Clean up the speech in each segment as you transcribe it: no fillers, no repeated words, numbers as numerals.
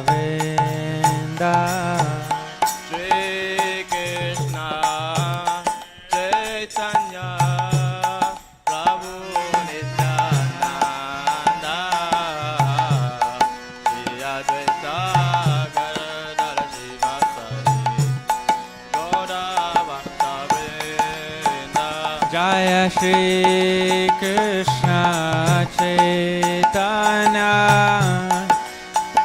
Vrinda. Shri Krishna Chaitanya Prabhu Nityananda Shri Advaita Gadadhar Srivasadi Gaura Bhakta Vrinda. Jaya Shri Krishna Chaitanya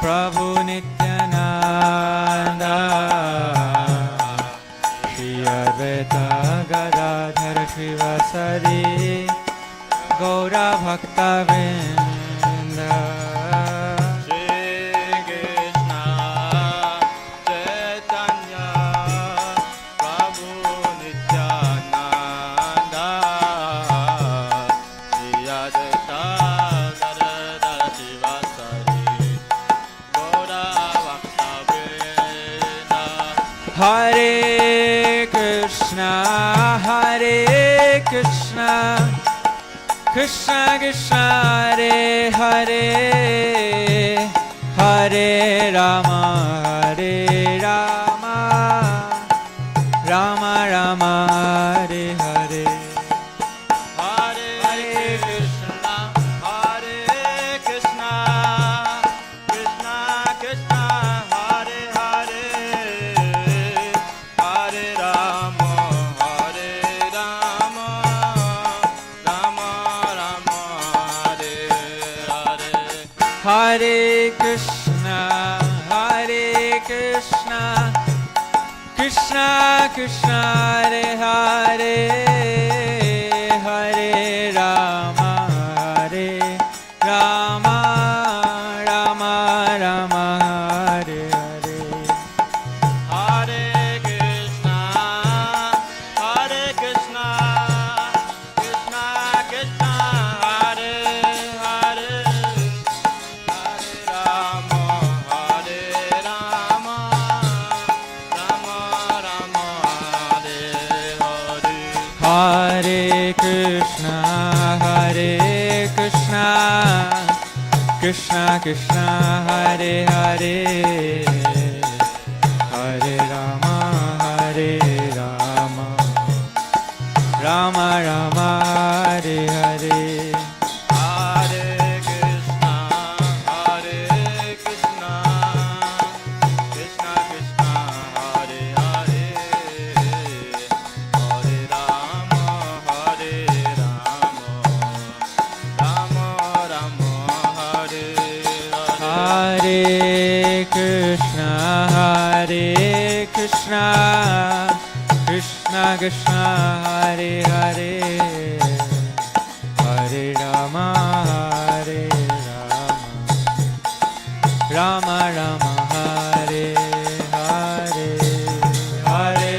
Prabhu Nityananda Shri Advaita Gadadhar Srivasadi Gaura Bhakta Vrinda. Shri Krishna Chaitanya Prabhu Nityananda Shri Advaita Gadadhar Srivasadi Gaura Bhakta Vrinda. Hare Krishna, Krishna Krishna, Hare Hare, Hare Rama, Rama Rama, Hare Hare. Hare Krishna, Krishna Krishna, Hare Hare, Hare Rama, Rama Rama, Hare Hare. Hare Krishna, Krishna Krishna, Hare Hare, Hare Rama, Rama Rama, Hare Hare. Hare Krishna, Krishna Krishna, Hare Hare, Hare Rama, Rama Rama, Hare Hare. Hare Krishna, Krishna Krishna, Hare Hare, Hare Rama, Rama Rama, Hare Hare. Hare Krishna, Krishna Krishna, Hare Hare, Hare Rama, Rama Rama, Hare Hare. Hare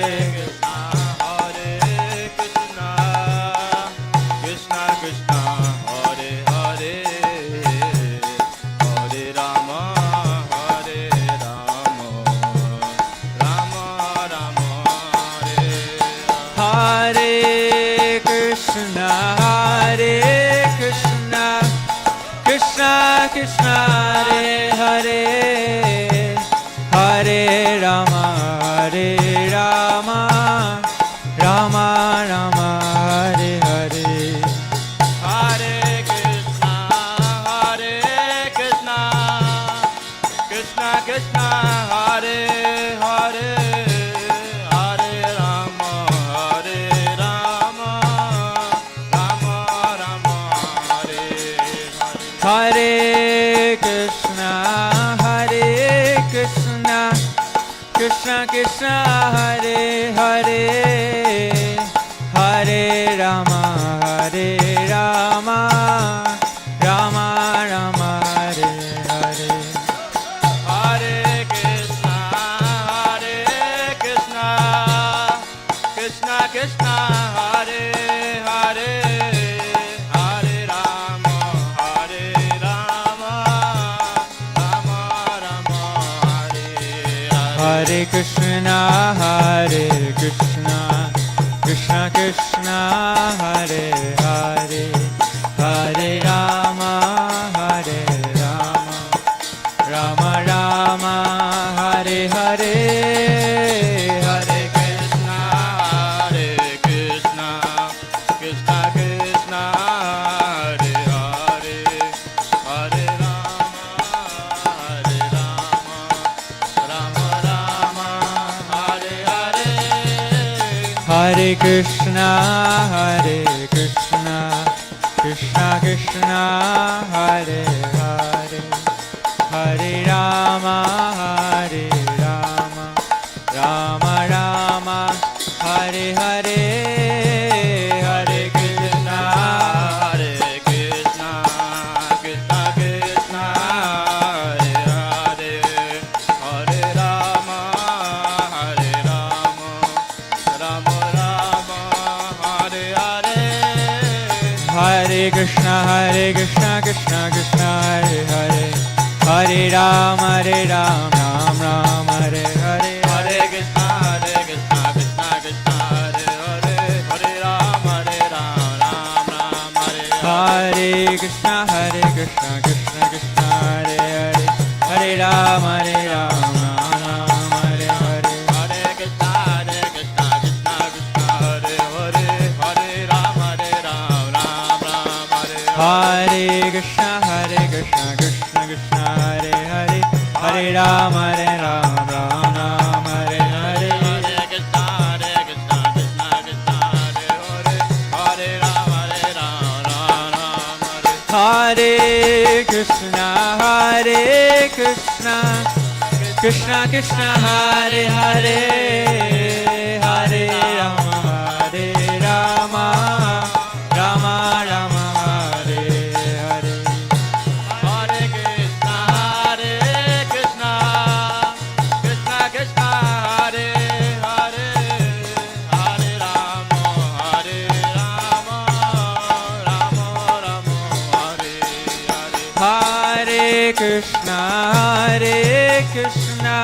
Krishna, Krishna Krishna, Hare Hare, Hare Rama, Rama Rama, Hare Hare. Hare Krishna, Krishna Krishna, Hare Hare, Hare Rama, Rama Rama, Hare Hare. Hare Krishna, Krishna Krishna, Hare Hare, Hare Rama, Rama Rama, Hare Hare. Hare Krishna, Krishna Krishna, Hare Hare, Hare Rama, Rama Rama, Hare Hare. Hare Krishna, Krishna Krishna, Hare Hare, Hare Rama, Rama Rama, Hare Hare. Hare Krishna, Krishna Krishna, Hare Hare, Hare Rama, Rama Rama, Hare Hare. Hare Krishna, Krishna Krishna, Hare Hare, Hare Rama, Rama Rama, Rama, Hare Hare, Hare Krishna, Hare Krishna, Krishna Krishna, Hare Hare, Hare Rama, Rama Rama, Hare Hare. Hare Krishna, Hare Krishna, Krishna Krishna, Hare Hare, Hare Rama, Hare Rama, Rama Rama, Hare Hare, Hare Krishna, Hare Krishna, Krishna Krishna, Hare Hare, Hare Rama, Rama Rama, Hare Hare. Hare Krishna, Krishna Krishna, Hare Hare, Hare Rama, Ram Ram, Hare Hare, Hare Krishna, Krishna Krishna, Hare Hare, Hare Rama, Ram Ram, Hare Hare Krishna, Krishna Krishna, Hare Hare, Hare Rama, Ram Ram, Hare Hare, Hare Krishna, Krishna Krishna, Hare Hare, Hare Rama, Ram Hare Hare Krishna, Krishna Krishna, Hare Hare, Hare Rama, Ram Ram, Hare Hare, Hare Krishna, Krishna Krishna, Hare Hare, Hare Rama, Ram Hare. Hare Krishna, Krishna Krishna, Hare Hare, Hare Rama, Rama Rama, Hare Hare. Hare Krishna, Krishna Krishna, Hare Hare, Hare Rama, Rama Rama, Hare Hare. Hare Krishna,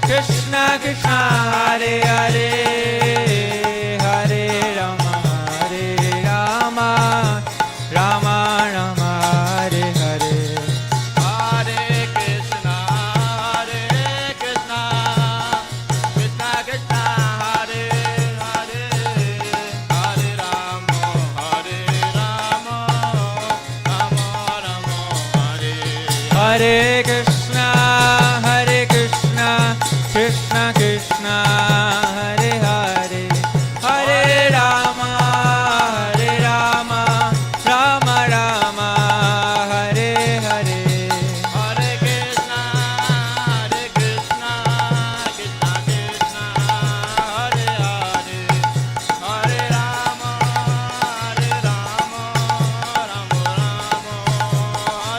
Krishna Krishna, Hare Hare, Hare Rama, Rama Rama, Hare Hare. Hare Krishna, Krishna Krishna, Hare Hare, Hare Rama, Rama Rama, Hare Hare Krishna, Krishna Krishna, Hare Hare, Hare Rama, Rama Rama, Hare Hare. Hare Krishna, Krishna Krishna, Hare Hare, Hare Rama, Rama Rama, Hare Hare. Hare Krishna, Krishna Krishna, Hare Hare, Hare Rama, Rama Rama, Hare Hare.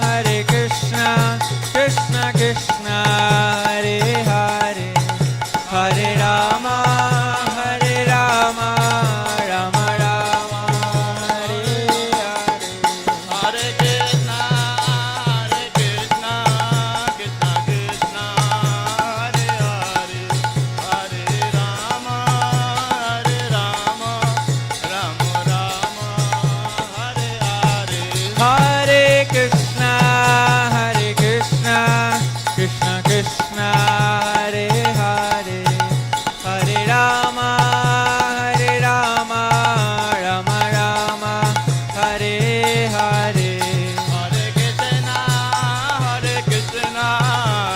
Hare Krishna, Krishna Krishna, Hare Hare, Hare Rama, Rama Rama, Hare Hare. Hare Krishna, Krishna Krishna, Hare Hare, Hare Rama, Rama Rama, Hare Hare. Hare Krishna,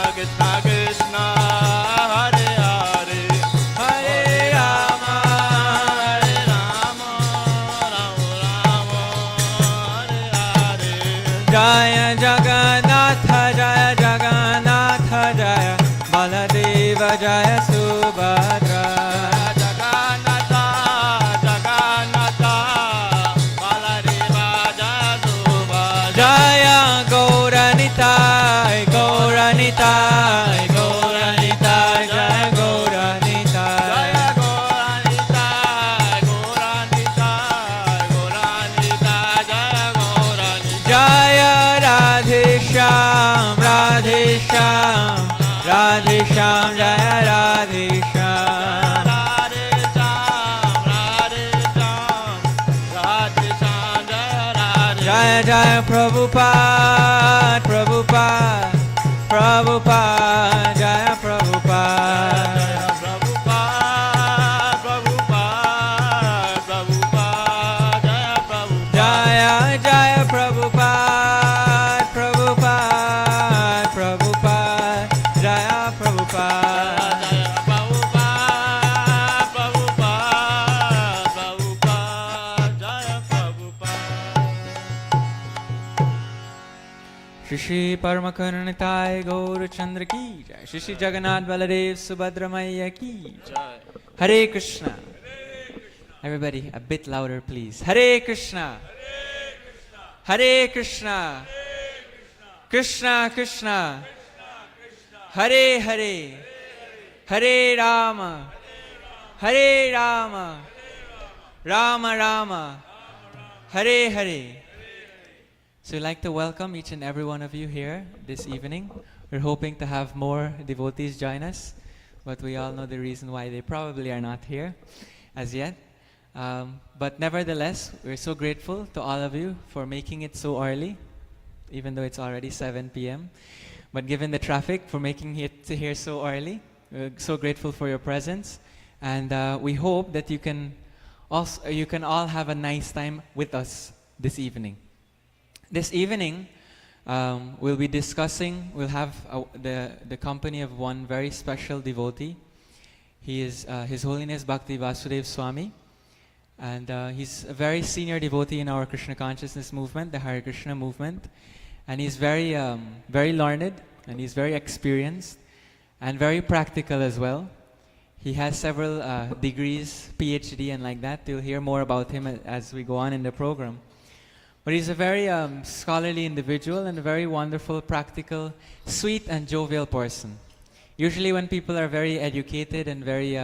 Krishna Krishna, Hare Hare, Hare Rama, Rama Rama, Hare Hare. Jaya Jagannath, Jaya Baladeva, Jaya Subhadra. Jagannath, Baladeva, Jaya Subhadra. Jaya Gauranitai, Gauranitai, Jaya Gauranitai. Jaya Gauranitai, Jaya Gauranitai. Jaya Radhe Shyam, Radhe Shyam, Radhe Shyam, Jaya Radhe Shyam. Radhe Shyam, Radhe Shyam, Radhe Shyam, Jaya Radhe. Jaya Jaya Prabhupada, Shri Shri Paramakaranitai Gaurachandra ki jai. Shri Shri Jagannath Baladev Subhadra Maiya ki jai. Hare Krishna. Everybody, a bit louder, please. Hare Krishna. Hare Krishna. Krishna Krishna. Hare Hare. Hare Rama. Hare Rama. Rama Rama. Hare Hare. So we'd like to welcome each and every one of you here this evening. We're hoping to have more devotees join us, but we all know the reason why they probably are not here as yet. But nevertheless, we're so grateful to all of you for making it so early, even though it's already 7 p.m. But given the traffic, for making it to here so early, we're so grateful for your presence. And we hope that you can all have a nice time with us this evening. This evening, we'll be discussing, we'll have the company of one very special devotee. He is His Holiness Bhakti Vasudev Swami. And he's a very senior devotee in our Krishna consciousness movement, the Hare Krishna movement. And he's very learned, and he's very experienced, and very practical as well. He has several degrees, PhD and like that. You'll hear more about him as we go on in the program. But he's a very scholarly individual and a very wonderful, practical, sweet and jovial person. Usually when people are very educated and very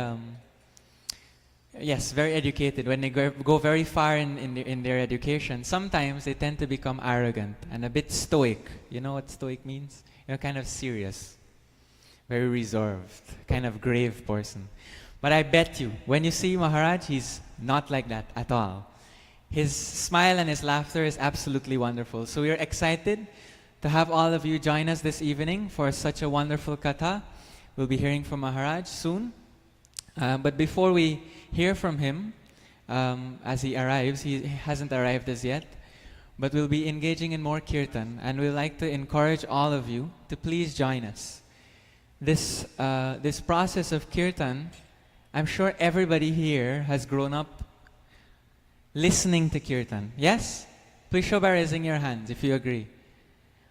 educated, when they go very far in their education, sometimes they tend to become arrogant and a bit stoic. You know what stoic means? Kind of serious, very reserved, kind of grave person. But I bet you, when you see Maharaj, he's not like that at all. His smile and his laughter is absolutely wonderful. So we're excited to have all of you join us this evening for such a wonderful katha. We'll be hearing from Maharaj soon. But before we hear from him, as he arrives, he hasn't arrived as yet, but we'll be engaging in more kirtan, and we'd like to encourage all of you to please join us. This process of kirtan, I'm sure everybody here has grown up listening to kirtan. Yes? Please show by raising your hands if you agree.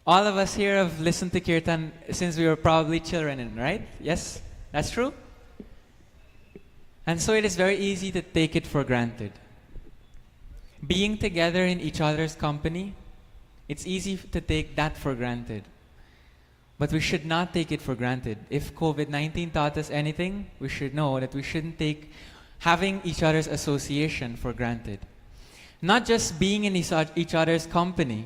All of us here have listened to kirtan since we were probably children, right? Yes? That's true? And so it is very easy to take it for granted. Being together in each other's company, it's easy to take that for granted. But we should not take it for granted. If COVID-19 taught us anything, we should know that we shouldn't take having each other's association for granted. Not just being in each other's company,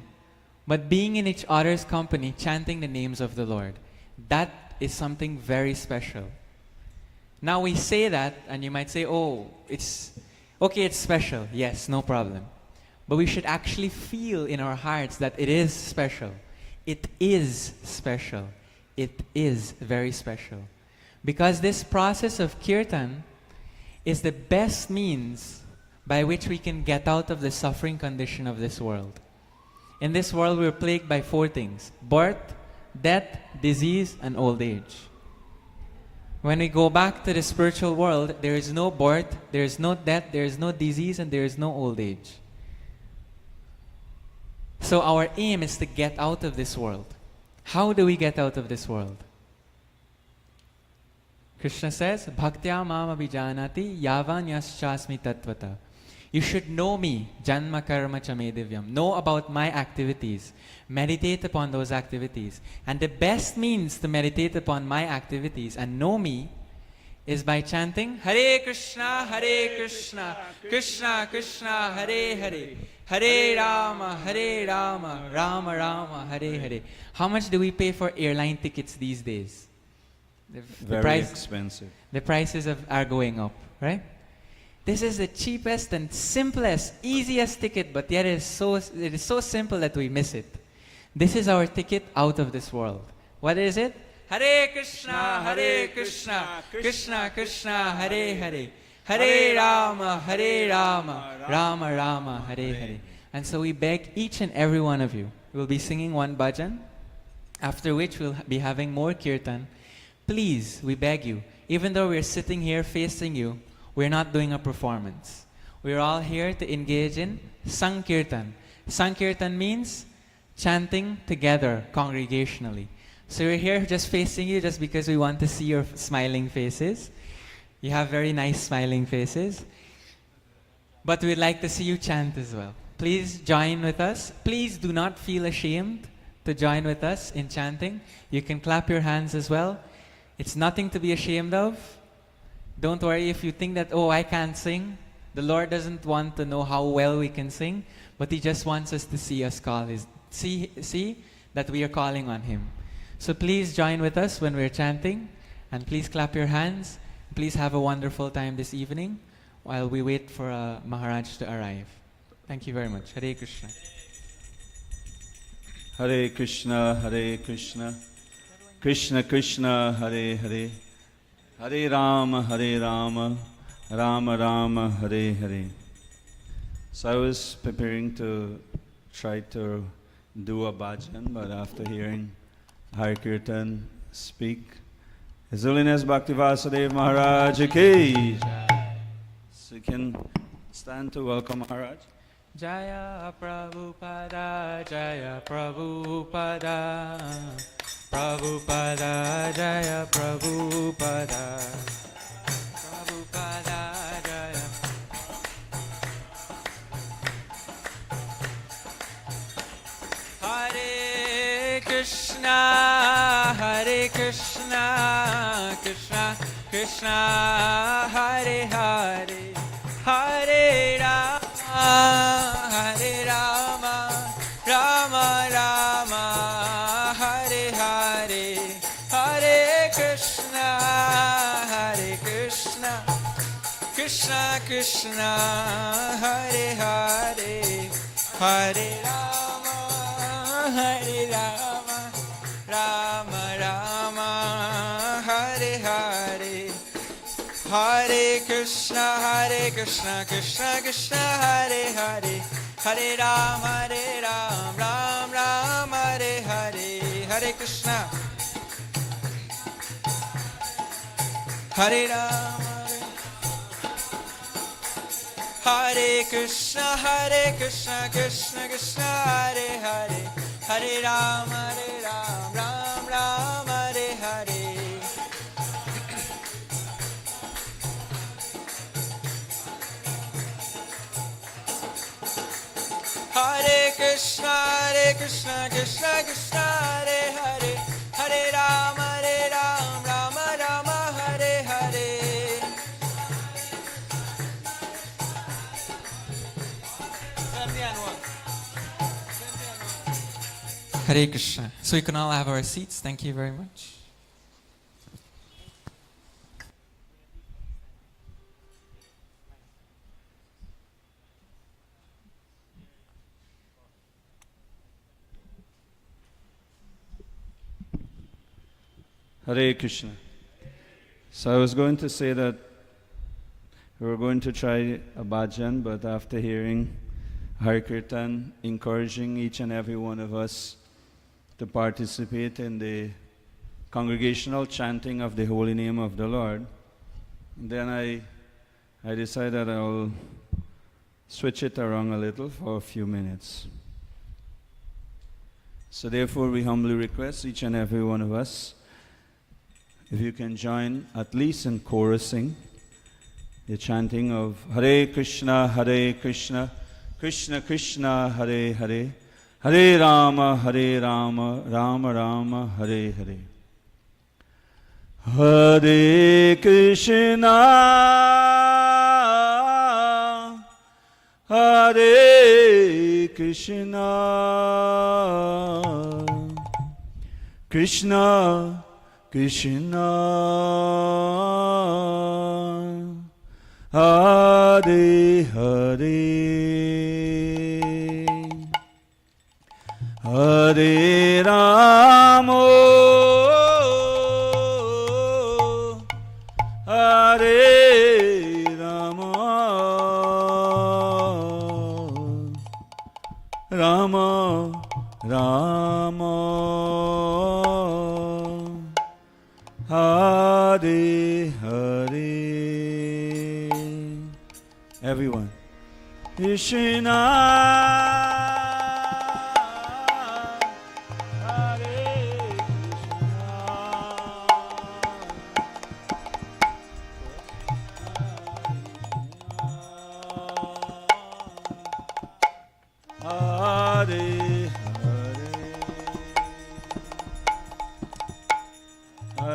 but being in each other's company, chanting the names of the Lord. That is something very special. Now we say that, and you might say, oh, it's special. Yes, no problem. But we should actually feel in our hearts that it is special. It is special. It is very special. Because this process of kirtan is the best means by which we can get out of the suffering condition of this world. In this world, we're plagued by 4 things: birth, death, disease, and old age. When we go back to the spiritual world, there is no birth, there is no death, there is no disease, and there is no old age. So our aim is to get out of this world. How do we get out of this world? Krishna says, Bhaktya mam abhijanati yavan yaschasmi tattvata. You should know me, janma karma cha me divyam. Know about my activities. Meditate upon those activities. And the best means to meditate upon my activities and know me is by chanting Hare Krishna, Krishna Krishna, Hare Hare, Hare Rama, Rama Rama, Hare Hare. How much do we pay for airline tickets these days? Very expensive. The prices are going up, right? This is the cheapest and simplest, easiest ticket, but yet it is so simple that we miss it. This is our ticket out of this world. What is it? Hare Krishna, Krishna Krishna, Hare Hare, Hare Rama, Rama Rama, Hare Hare. And so we beg each and every one of you. We'll be singing one bhajan, after which we'll be having more kirtan. Please, we beg you, even though we're sitting here facing you, we're not doing a performance. We're all here to engage in Sankirtan. Sankirtan means chanting together congregationally. So we're here just facing you just because we want to see your smiling faces. You have very nice smiling faces. But we'd like to see you chant as well. Please join with us. Please do not feel ashamed to join with us in chanting. You can clap your hands as well. It's nothing to be ashamed of. Don't worry if you think that, oh, I can't sing. The Lord doesn't want to know how well we can sing, but He just wants us to see us see that we are calling on Him. So please join with us when we're chanting, and please clap your hands. Please have a wonderful time this evening while we wait for Maharaj to arrive. Thank you very much. Hare Krishna. Hare Krishna, Hare Krishna, Krishna Krishna, Hare Hare, Hare Rama, Hare Rama, Rama Rama, Hare Hare. So I was preparing to try to do a bhajan, but after hearing Har Kirtan speak, His Holiness Bhaktivasudev Maharaj ki. So you can stand to welcome Maharaj. Jaya Prabhupada, Jaya Prabhupada, Prabhupada, Jaya Prabhupada, Prabhupada, Jaya. Hare Krishna, Hare Krishna, Krishna Krishna, Hare Hare, Hare Rama, Hare Rama, Rama Rama, Hare Hare, Hare Krishna, Hare Krishna, Krishna Krishna, Hare Hare, Hare Rama, Hare Rama, Rama Rama, Hare Hare, Hare Krishna, Krishna Krishna, Hare Hare, Hare Rama, Ram Ram, Hare Hare, Hare Krishna, Hare Rama, Hare Krishna, Krishna Krishna, Hare Hare, Hare Rama, Ram Ram, Hare Hare. Hare Krishna, Krishna Krishna, Hare Hare, Hare Rama, Rama Rama, Hare Hare. Hare Krishna. So we can all have our seats. Thank you very much. Hare Krishna. So I was going to say that we were going to try a bhajan, but after hearing Har Kirtan encouraging each and every one of us to participate in the congregational chanting of the holy name of the Lord, then I decided I'll switch it around a little for a few minutes. So therefore we humbly request each and every one of us, if you can join at least in chorusing the chanting of Hare Krishna, Krishna Krishna, Hare Hare, Hare Rama, Rama Rama, Hare Hare. Hare Krishna, Hare Krishna, Krishna Krishna, Hare Hare, Hare Rama, Hare Rama, Rama Rama, Hare Hare. Everyone. Krishna,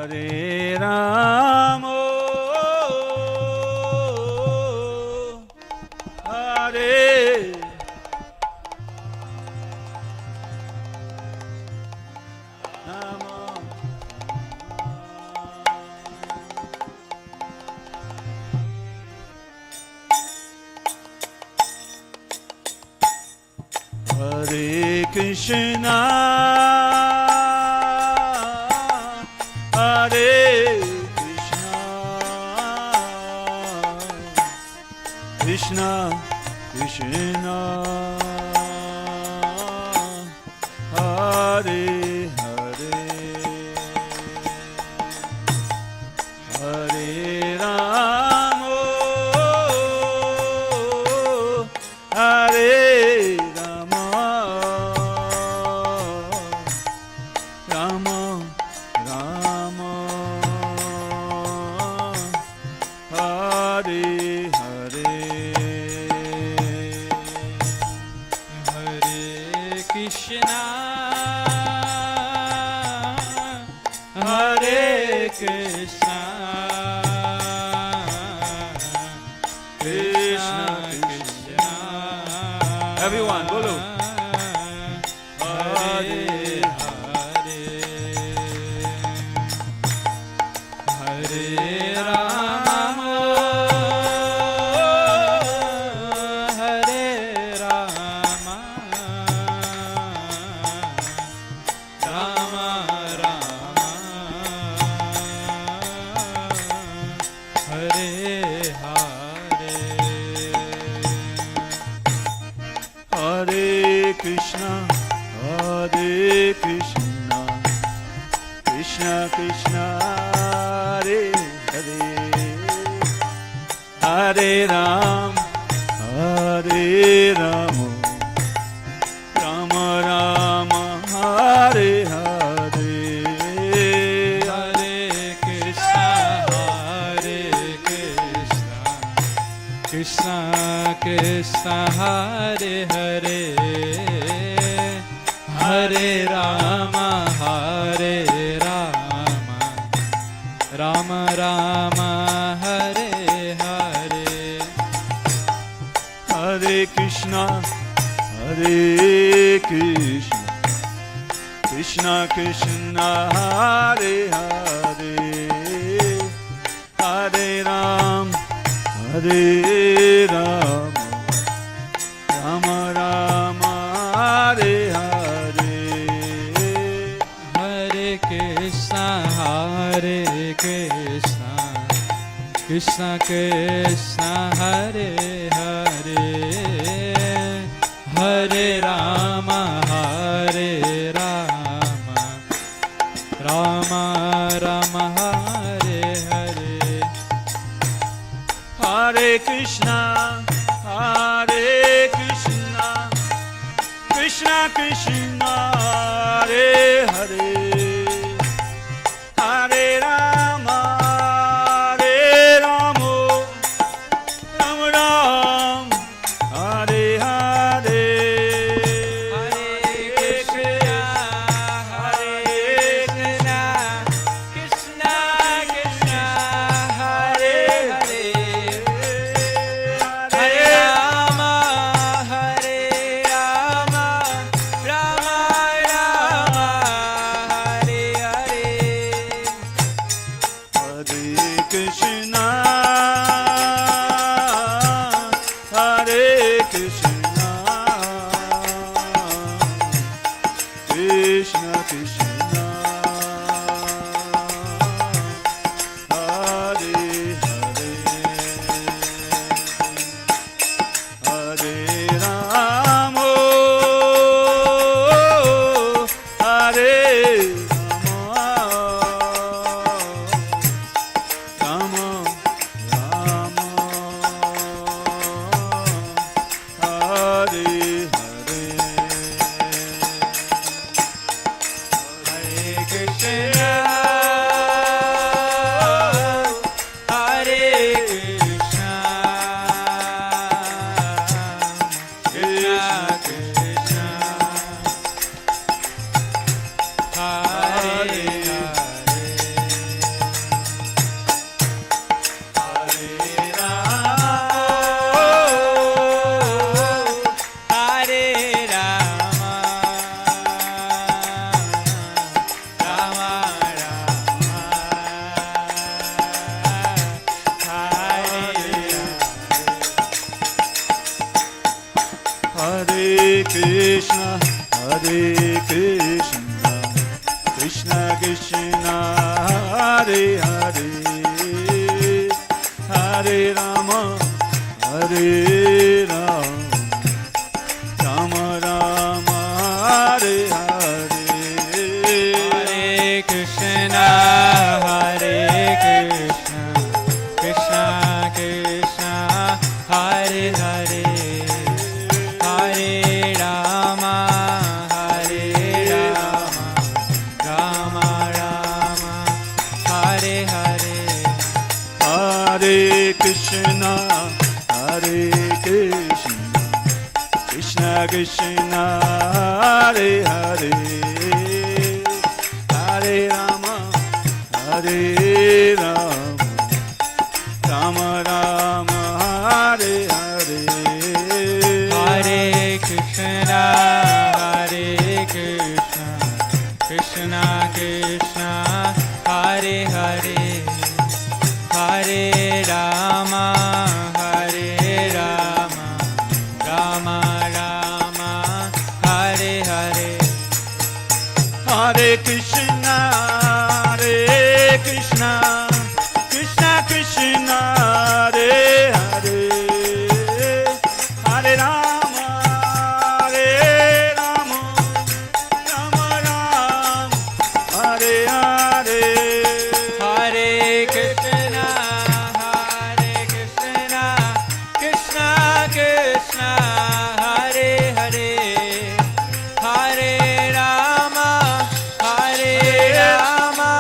Hare Ram, Hare Ram. Hare Krishna, Hare Krishna, Krishna Krishna, Hare Hare, Hare Ram, Hare Rama, Rama Rama, Hare Hare. Hare Krishna, Hare Krishna, Krishna Krishna. Everyone, bolo. Hare Hare, Hare Rama, Hare Rama, Rama Rama, Hare Hare. Hare Krishna, Hare Krishna, Krishna Krishna, Hare Hare, Hare Ram, Hare Ram, Rama Rama, Hare Hare. Hare Krishna, Hare Krishna, Krishna Krishna, Hare Hare, Hare Rama, Hare Rama, Rama Rama, Hare Hare. Hare Krishna, Hare Krishna, Krishna Krishna, Hare Hare, Hare Ram, Hare Ram, Rama Rama, Hare Hare. Hare Krishna, Hare Krishna, Krishna Krishna, Hare Hare, Hare Rama, Hare Rama, Rama Rama, Hare Hare. Hare Krishna, Hare Krishna, Krishna Krishna, Hare Hare, Hare Rama, Hare Rama, Ram Ram, Hare Hare. Hare Krishna, Hare Krishna, Krishna Krishna, Hare Hare, Hare Rama, Hare Rama, Krishna, Hare Hare, Hare Rama, Hare Rama, Rama Rama, Hare Hare, Hare Krishna, Hare Krishna, Krishna Krishna, Hare Hare, Hare Rama, Hare Rama, Rama Rama, Hare Hare. Hare Krishna, Hare Krishna, Krishna Krishna, Hare Hare, Hare Rama, Hare Rama, Rama Rama, Hare Hare, Hare Krishna, Hare Krishna, Krishna Krishna, Hare Hare, Hare Rama, Hare Rama,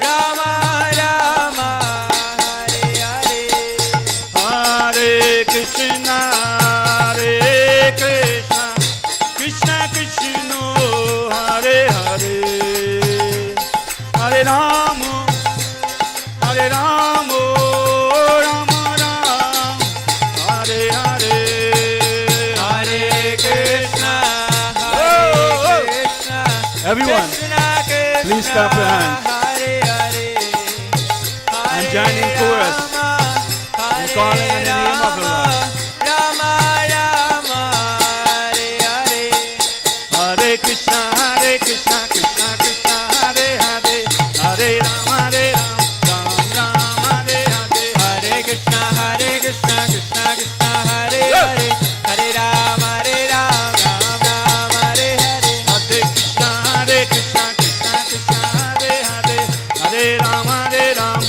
Rama Rama, Hare Hare. Hare Krishna, Hare Krishna, Krishna Krishna, Hare Hare, Hare Rama, Hare Rama, Rama Rama, Hare Hare, Hare Krishna, Oh, Hare oh. Krishna, Everyone, Krishna Krishna, please clap your hands. Hare Hare, And join in chorus. Hare calling on the name of the Lord. Rama Rama, Hare Hare, Hare Krishna, Krishna Krishna, Hare Hare, Hare Rama, Ram Ram, Hare Hare, Hare Krishna, Krishna Krishna, Hare Hare, Hare Rama, Ram Ram, Hare Hare. Hare Krishna, Krishna Krishna, Hare Hare, Hare Rama, Ram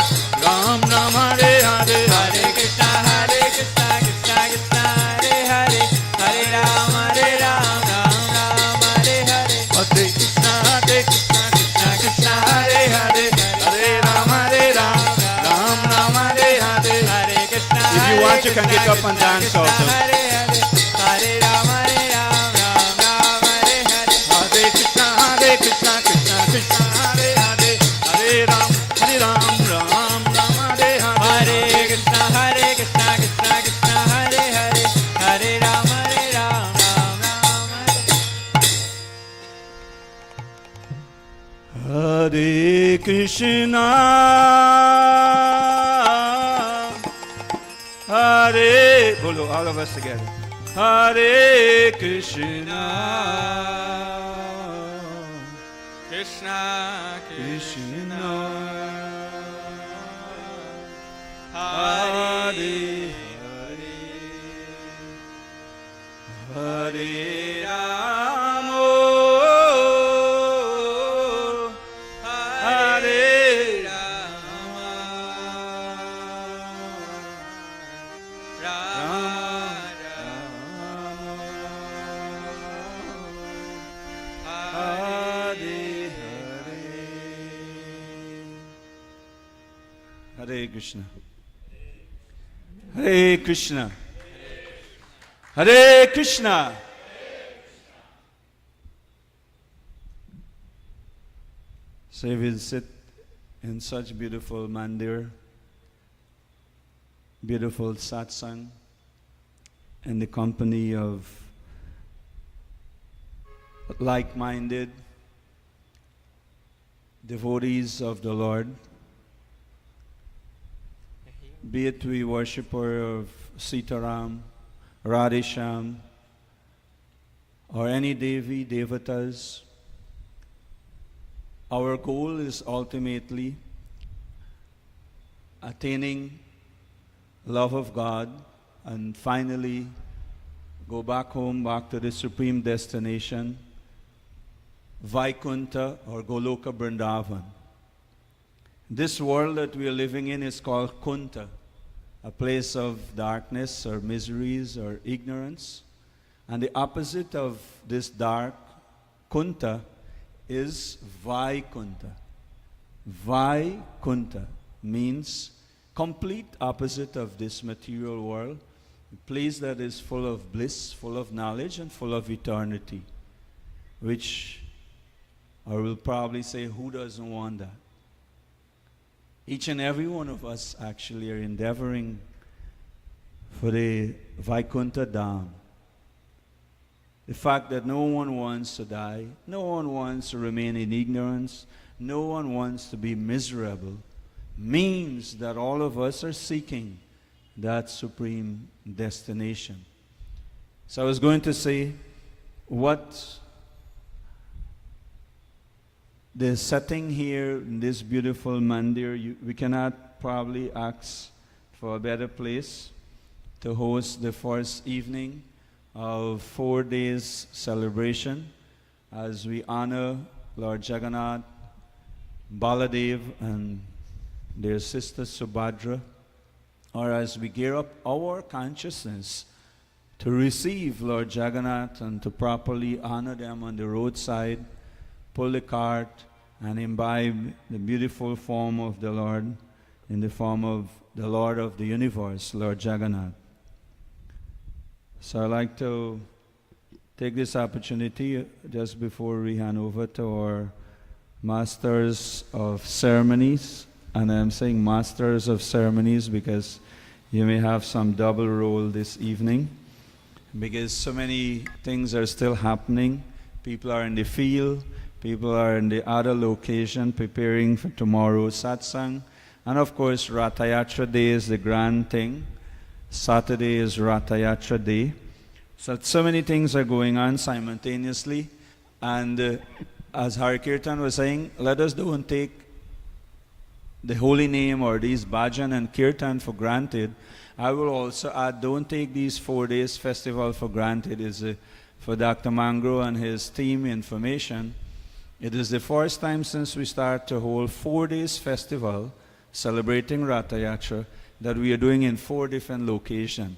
Ram, Hare Hare, Hare Krishna, Krishna Krishna, Hare Hare, Hare Rama, Ram Ram, Hare Hare. Hare Krishna, Krishna Krishna, Hare Hare, Hare Rama, Ram Ram, Hare Hare. Hare Krishna, If you want, you can get up and dance Krishna, also. Hare Hare, Hare Rama, Ram Ram, Hare Hare. Hare Krishna, Krishna Krishna, Hare Hare, Hare Ram, Ram Ram, Hare Hare. Hare Krishna, Krishna Krishna, Hare Hare, Hare Rama, Ram Ram, Hare. Hare Krishna, Hare, bolo, all of us together. Hare Krishna, Krishna Krishna, Hare Hare Hare Rama, Hare Rama, Hare Krishna. Hare Krishna. Hare Krishna. So we'll sit in such beautiful mandir, beautiful satsang, in the company of like-minded devotees of the Lord, be it we worshipper of Sitaram, Radhesham, or any Devi, Devatas. Our goal is ultimately attaining love of God and finally go back home, back to the supreme destination, Vaikunta or Goloka Vrindavan. This world that we are living in is called Kunta, a place of darkness or miseries or ignorance. And the opposite of this dark Kunta is Vaikunta. Vaikunta means complete opposite of this material world, A place that is full of bliss, full of knowledge, and full of eternity. Which, or will probably say, who doesn't want that? Each and every one of us actually are endeavoring for the Vaikuntha Dham. The fact that no one wants to die, no one wants to remain in ignorance, no one wants to be miserable, means that all of us are seeking that supreme destination. So I was going to say, what the setting here in this beautiful mandir, we cannot probably ask for a better place to host the first evening of 4 days celebration as we honor Lord Jagannath, Baladev and their sister Subhadra, or as we gear up our consciousness to receive Lord Jagannath and to properly honor them on the roadside, pull the cart and imbibe the beautiful form of the Lord in the form of the Lord of the universe, Lord Jagannath. So I'd like to take this opportunity just before we hand over to our masters of ceremonies. And I'm saying masters of ceremonies because you may have some double role this evening, because so many things are still happening. People are in the field, people are in the other location preparing for tomorrow's satsang. And of course, Ratha Yatra Day is the grand thing. Saturday is Ratha Yatra Day. So many things are going on simultaneously. And as Hari Kirtan was saying, let us don't take the holy name or these bhajan and kirtan for granted. I will also add, don't take these 4 days festival for granted. It's for Dr. Mangro and his team information. It is the first time since we start to hold 4 days festival celebrating Ratha Yatra that we are doing in 4 different locations.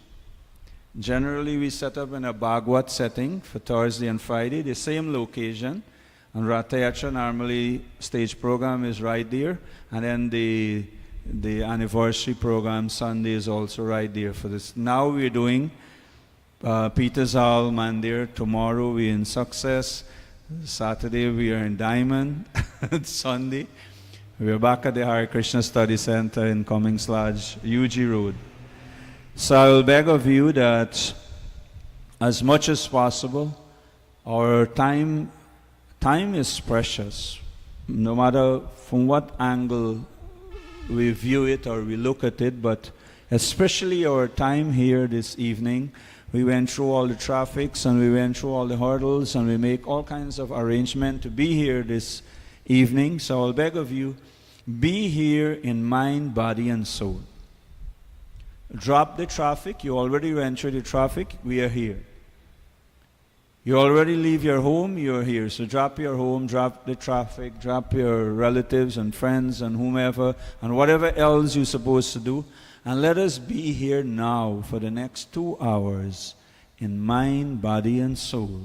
Generally, we set up in a Bhagwat setting for Thursday and Friday, the same location. And Ratha Yatra, normally stage program is right there. And then the anniversary program Sunday is also right there for this. Now we're doing Peter's Hall Mandir. Tomorrow we're in Success. Saturday we are in Diamond. Sunday we're back at the Hare Krishna Study Center in Cummings Lodge, UG Road. So I will beg of you that as much as possible, our time is precious. No matter from what angle we view it or we look at it, but especially our time here this evening. We went through all the traffics and we went through all the hurdles and we make all kinds of arrangement to be here this evening. So I'll beg of you, be here in mind, body and soul. Drop the traffic. You already went through the traffic. We are here. You already leave your home. You're here. So drop your home, drop the traffic, drop your relatives and friends and whomever and whatever else you're supposed to do. And let us be here now for the next 2 hours in mind, body and soul.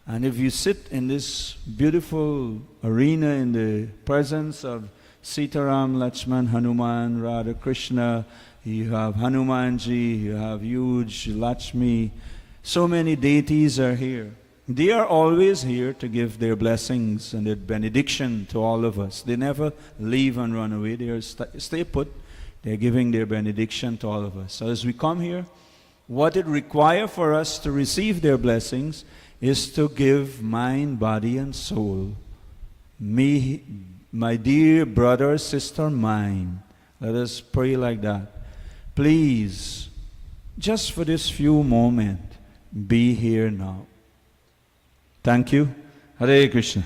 And if you sit in this beautiful arena in the presence of Sitaram, Lakshman, Hanuman, Radha Krishna, you have Hanumanji, you have huge Lakshmi, so many deities are here. They are always here to give their blessings and their benediction to all of us. They never leave and run away. They stay put. They're giving their benediction to all of us. So as we come here, what it requires for us to receive their blessings is to give mind, body, and soul. Me, my dear brother, sister, mine. Let us pray like that. Please, just for this few moments, be here now. Thank you. Hare Krishna.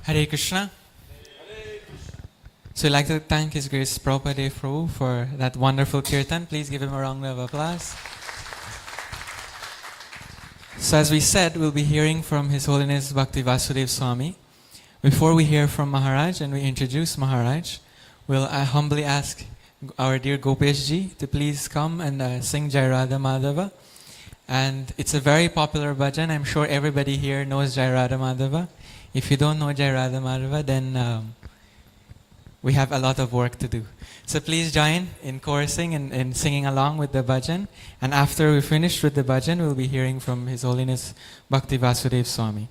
Hare Krishna. So I'd like to thank His Grace Prabhupada Prabhu for that wonderful kirtan. Please give him a round of applause. So as we said, we'll be hearing from His Holiness Bhakti Vasudev Swami. Before we hear from Maharaj and we introduce Maharaj, we'll humbly ask our dear Gopesh Ji to please come and sing Jai Radha Madhava. And it's a very popular bhajan. I'm sure everybody here knows Jai Radha Madhava. If you don't know Jai Radha Madhava, then we have a lot of work to do. So please join in chorusing and singing along with the bhajan. And after we finish with the bhajan, we'll be hearing from His Holiness Bhakti Vasudev Swami.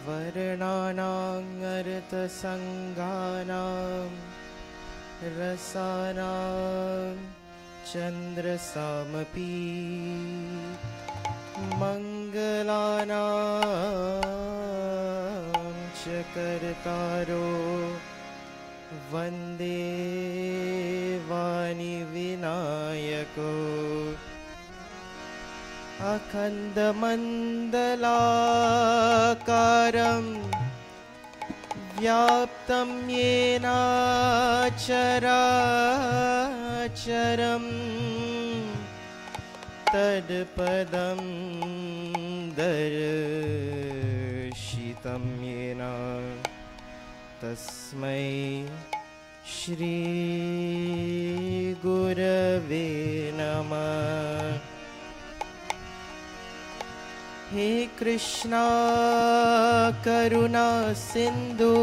वर्णानां अर्थसङ्गानां रसानां चन्द्रसामपि मङ्गलानां च कर्तारो वन्दे वाणि विनायको अखण्डमण्डलाकारं व्याप्तं येन चराचरं तत्पदं दर्शितं येन तस्मै श्रीगुरवे नमः। हे कृष्णा करुणा सिंधु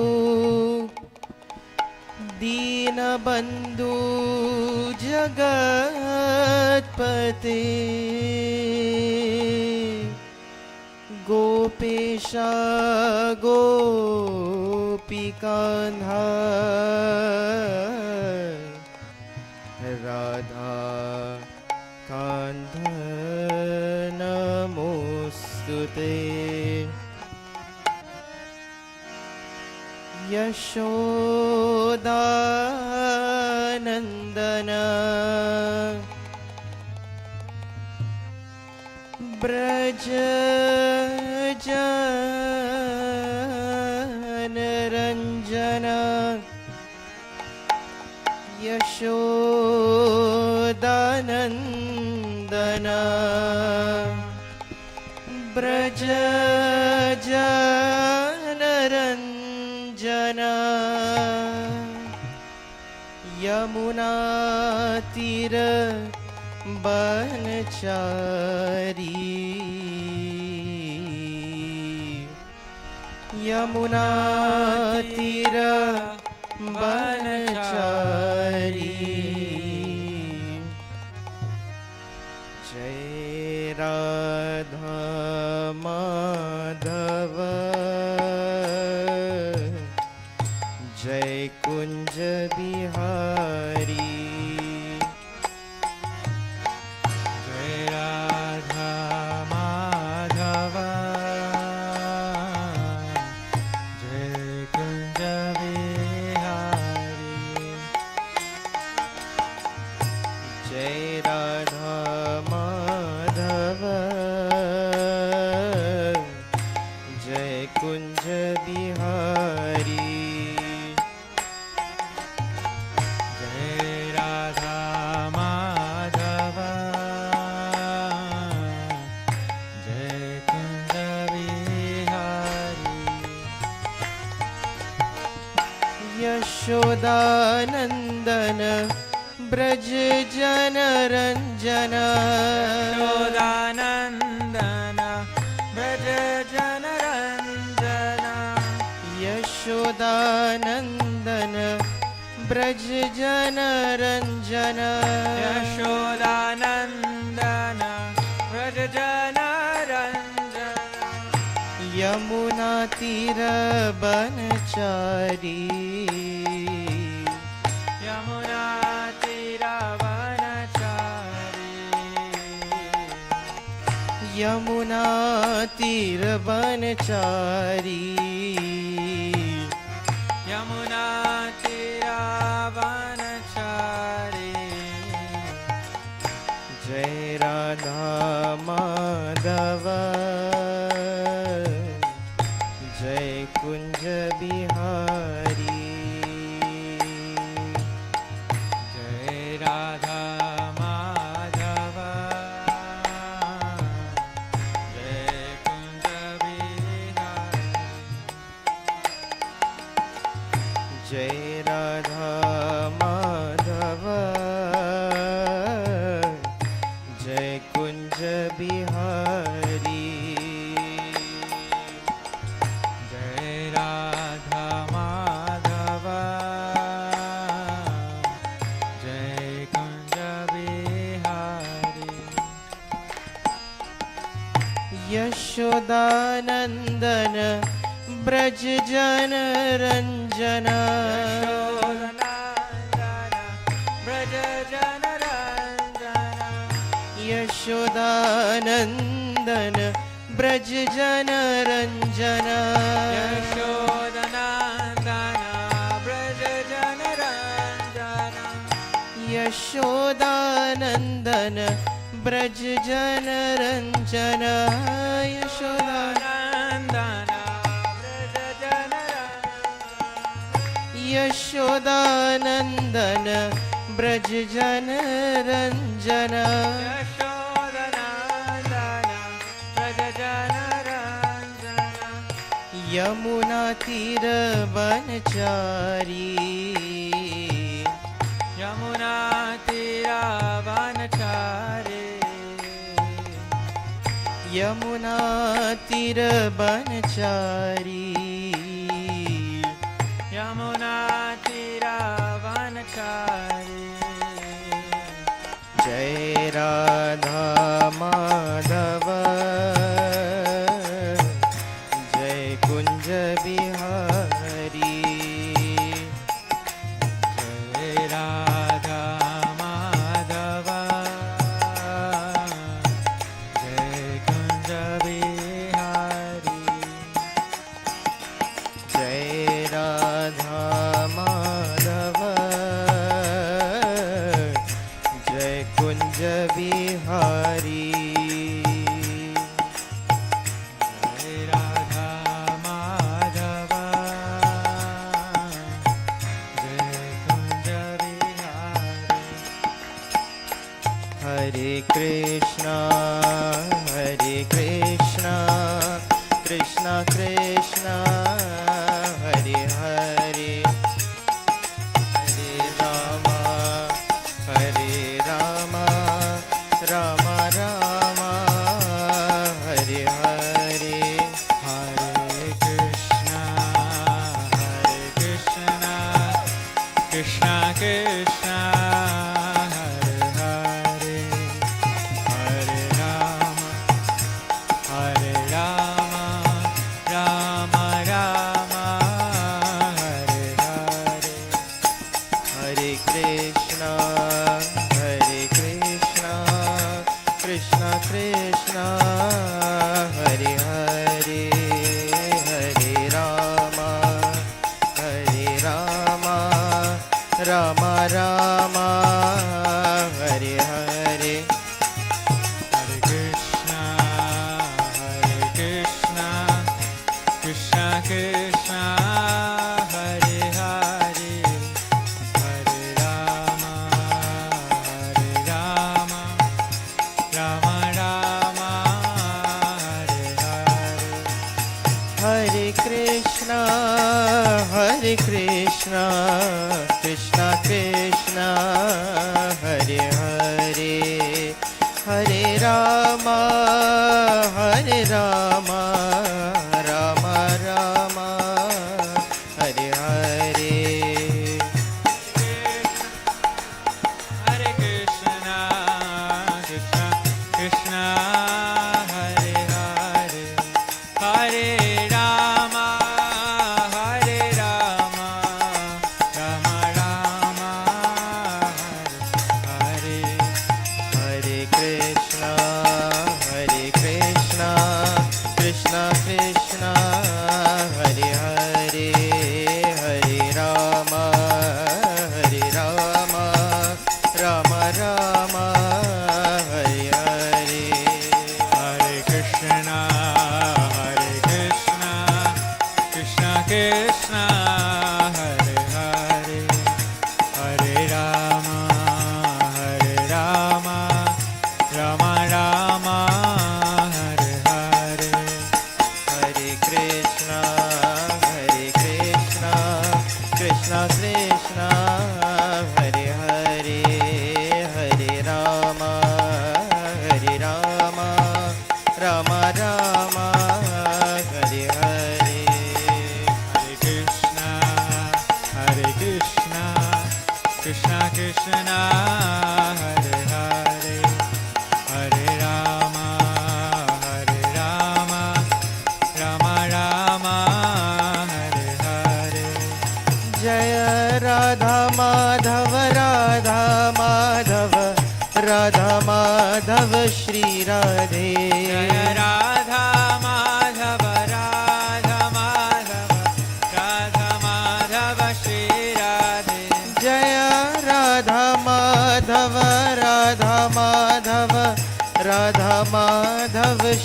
दीनबंधु जगत्पते गोपेशा गोपिकान्धा राधा कान्ध नमोस्तुते। यशोदानन्दन ब्रज जनरञ्जन यशोदानन्दन ब्रज जनरञ्जन यमुना तीर बनचारी यमुना तीर बनचारी जय राधा माधव जय कुंज बिहारी जय राधा माधव जय कुंज बिहारी जय राधा माधव जय कुंज बिहारी यशोदानन्दन ब्रज जनरञ्जन यशोदानन्दन ब्रज जनरञ्जन यशोदानन्दन ब्रज जनरञ्जन यशोदानन्दन ब्रज जनरञ्जन यमुना तीर बनचारी यमुना तीर बनचारी यमुना तीर बनचारी यमुना तीर बनचारी जय राधा माधव जय कुंज बिहारी जय राधा माधव जय कुंज बिहारी जय राधा माधव जय कुंज बिहारी यशोदानंदन ब्रज जन रंजन ब्रज जन रंजन यशोदानंदन ब्रज जन रंजन यशोदनंदन ब्रज जन रंजन यशोदानंदन ब्रज जन रंजन यशोदनंदन ब्रज जन यशोदानंदन ब्रज जन रंजन रंजन यशोदनंदन ब्रज जन रंजन यमुना तीर बनचारी यमुना तीरा वनचारी यमुना तीर बनचारी यमुना तीरा वनचारी जय राधा माधव जय कुंज बिहारी जय राधा माधव जय कुंज बिहारी जय राधा माधव जय कुंज बिहारी जय राधा माधव जय कुंज बिहारी हरे Krishna Krishna Krishna Hare Hare Hare Ram Ram Ram Hare Hare Hare Krishna Krishna Krishna Hare Hare Hare Ram Ram Ram Hare Hare Hare Krishna Krishna Krishna Hare Hare Hare Ram Ram Ram Hare Hare Hare Krishna Krishna Krishna Hare Hare Hare Ram Ram Ram Hare Hare Hare Krishna Krishna Krishna Hare Hare Hare Ram Ram Ram Hare Hare Hare Krishna Krishna Hare Hare Hare Ram Ram Ram Hare Hare Hare Krishna Krishna Krishna Hare Hare Hare Ram Ram Ram Hare Hare Hare Krishna Krishna Krishna Hare Hare Hare Ram Ram Ram Hare Hare Hare Krishna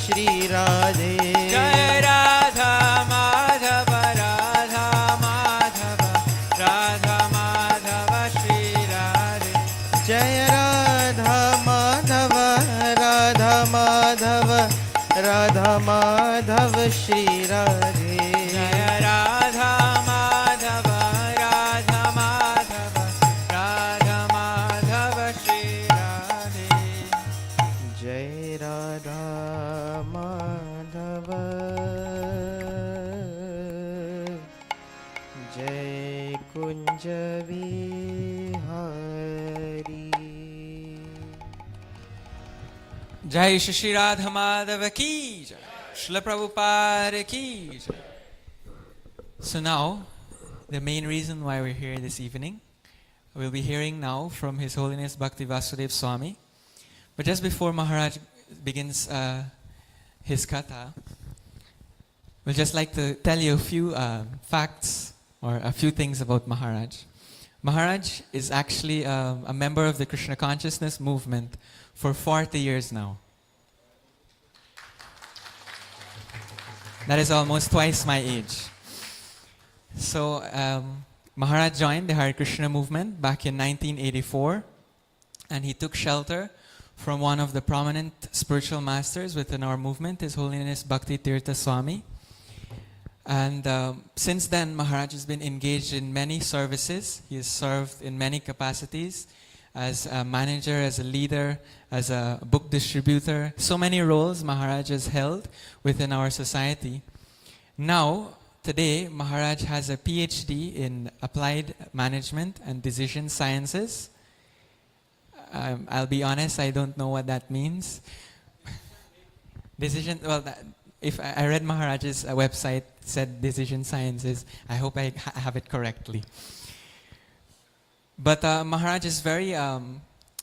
Shri Radhe. Jai Radha Madhava Radha Madhava Radha Madhava Shri Radhe. Jai Radha Madhava Radha Madhava Radha Madhava Shri Radhe. Jai Radha Madhava Radha Madhava Radha Madhava Shri Radhe. Jai Radha Madhava Jai Kunja Vihari. Jai Shri Radha Madhava ki Jai. Srila Prabhupada ki Jai. So now, the main reason why we're here this evening, we'll be hearing now from His Holiness Bhakti Vasudev Swami. But just before Maharaj begins his katha, we'd just like to tell you a few facts or a few things about Maharaj. Maharaj is actually a member of the Krishna consciousness movement for 40 years now. That is almost twice my age. So Maharaj joined the Hare Krishna movement back in 1984, and he took shelter from one of the prominent spiritual masters within our movement, His Holiness Bhakti Tirtha Swami. And since then, Maharaj has been engaged in many services. He has served in many capacities as a manager, as a leader, as a book distributor. So many roles Maharaj has held within our society. Now, today, Maharaj has a PhD in Applied Management and Decision Sciences. I'll be honest, I don't know what that means. If I read Maharaj's website, said Decision Sciences, I hope I have it correctly. But Maharaj is very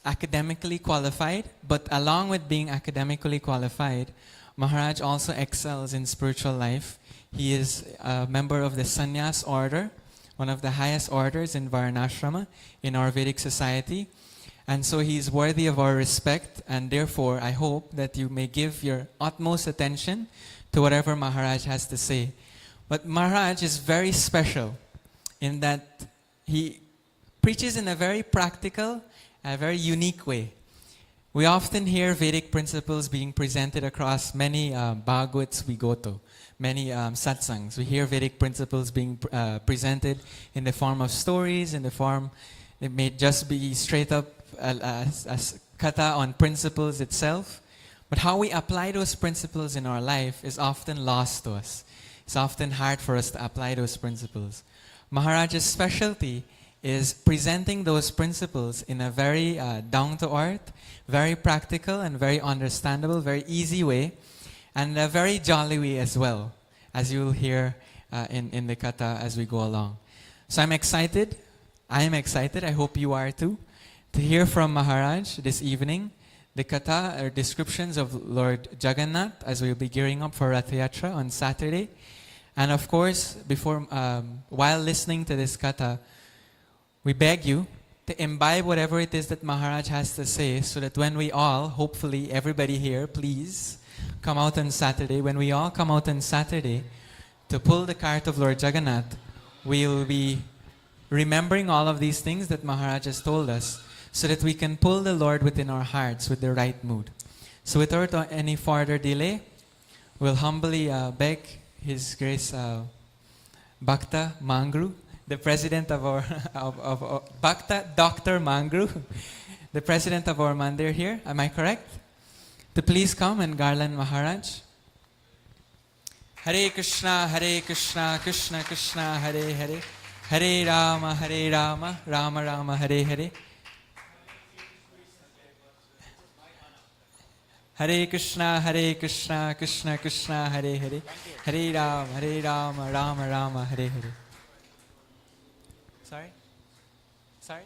academically qualified, but along with being academically qualified, Maharaj also excels in spiritual life. He is a member of the Sannyas order, one of the highest orders in Varnashrama in our Vedic society. And so he is worthy of our respect, and therefore I hope that you may give your utmost attention to whatever Maharaj has to say. But Maharaj is very special in that he preaches in a very practical, a very unique way. We often hear Vedic principles being presented across many Bhagavats we go to, many satsangs. We hear Vedic principles being presented in the form of stories, in the form, it may just be straight up as katha on principles itself. But how we apply those principles in our life is often lost to us. It's often hard for us to apply those principles. Maharaj's specialty is presenting those principles in a very down-to-earth, very practical and very understandable, very easy way, and a very jolly way as well, as you will hear in the katha as we go along. So I'm excited. I am excited. I hope you are too, to hear from Maharaj this evening the katha or descriptions of Lord Jagannath as we'll be gearing up for Ratha Yatra on Saturday. And of course, while listening to this katha, we beg you to imbibe whatever it is that Maharaj has to say, so that when we all, hopefully everybody here, please come out on Saturday. When we all come out on Saturday to pull the cart of Lord Jagannath, we'll be remembering all of these things that Maharaj has told us, so that we can pull the Lord within our hearts with the right mood. So without any further delay, we'll humbly beg His Grace Bhakta Mangru, the president of our Bhakta Dr. Mangru, the president of our mandir here, am I correct? To please come and garland Maharaj. Hare Krishna, Krishna Krishna, Hare Hare, Hare Rama, Rama Rama, Hare Hare. Hare Krishna, Krishna Krishna, Hare Hare, Hare Rama, Rama Rama, Hare Hare. Sorry?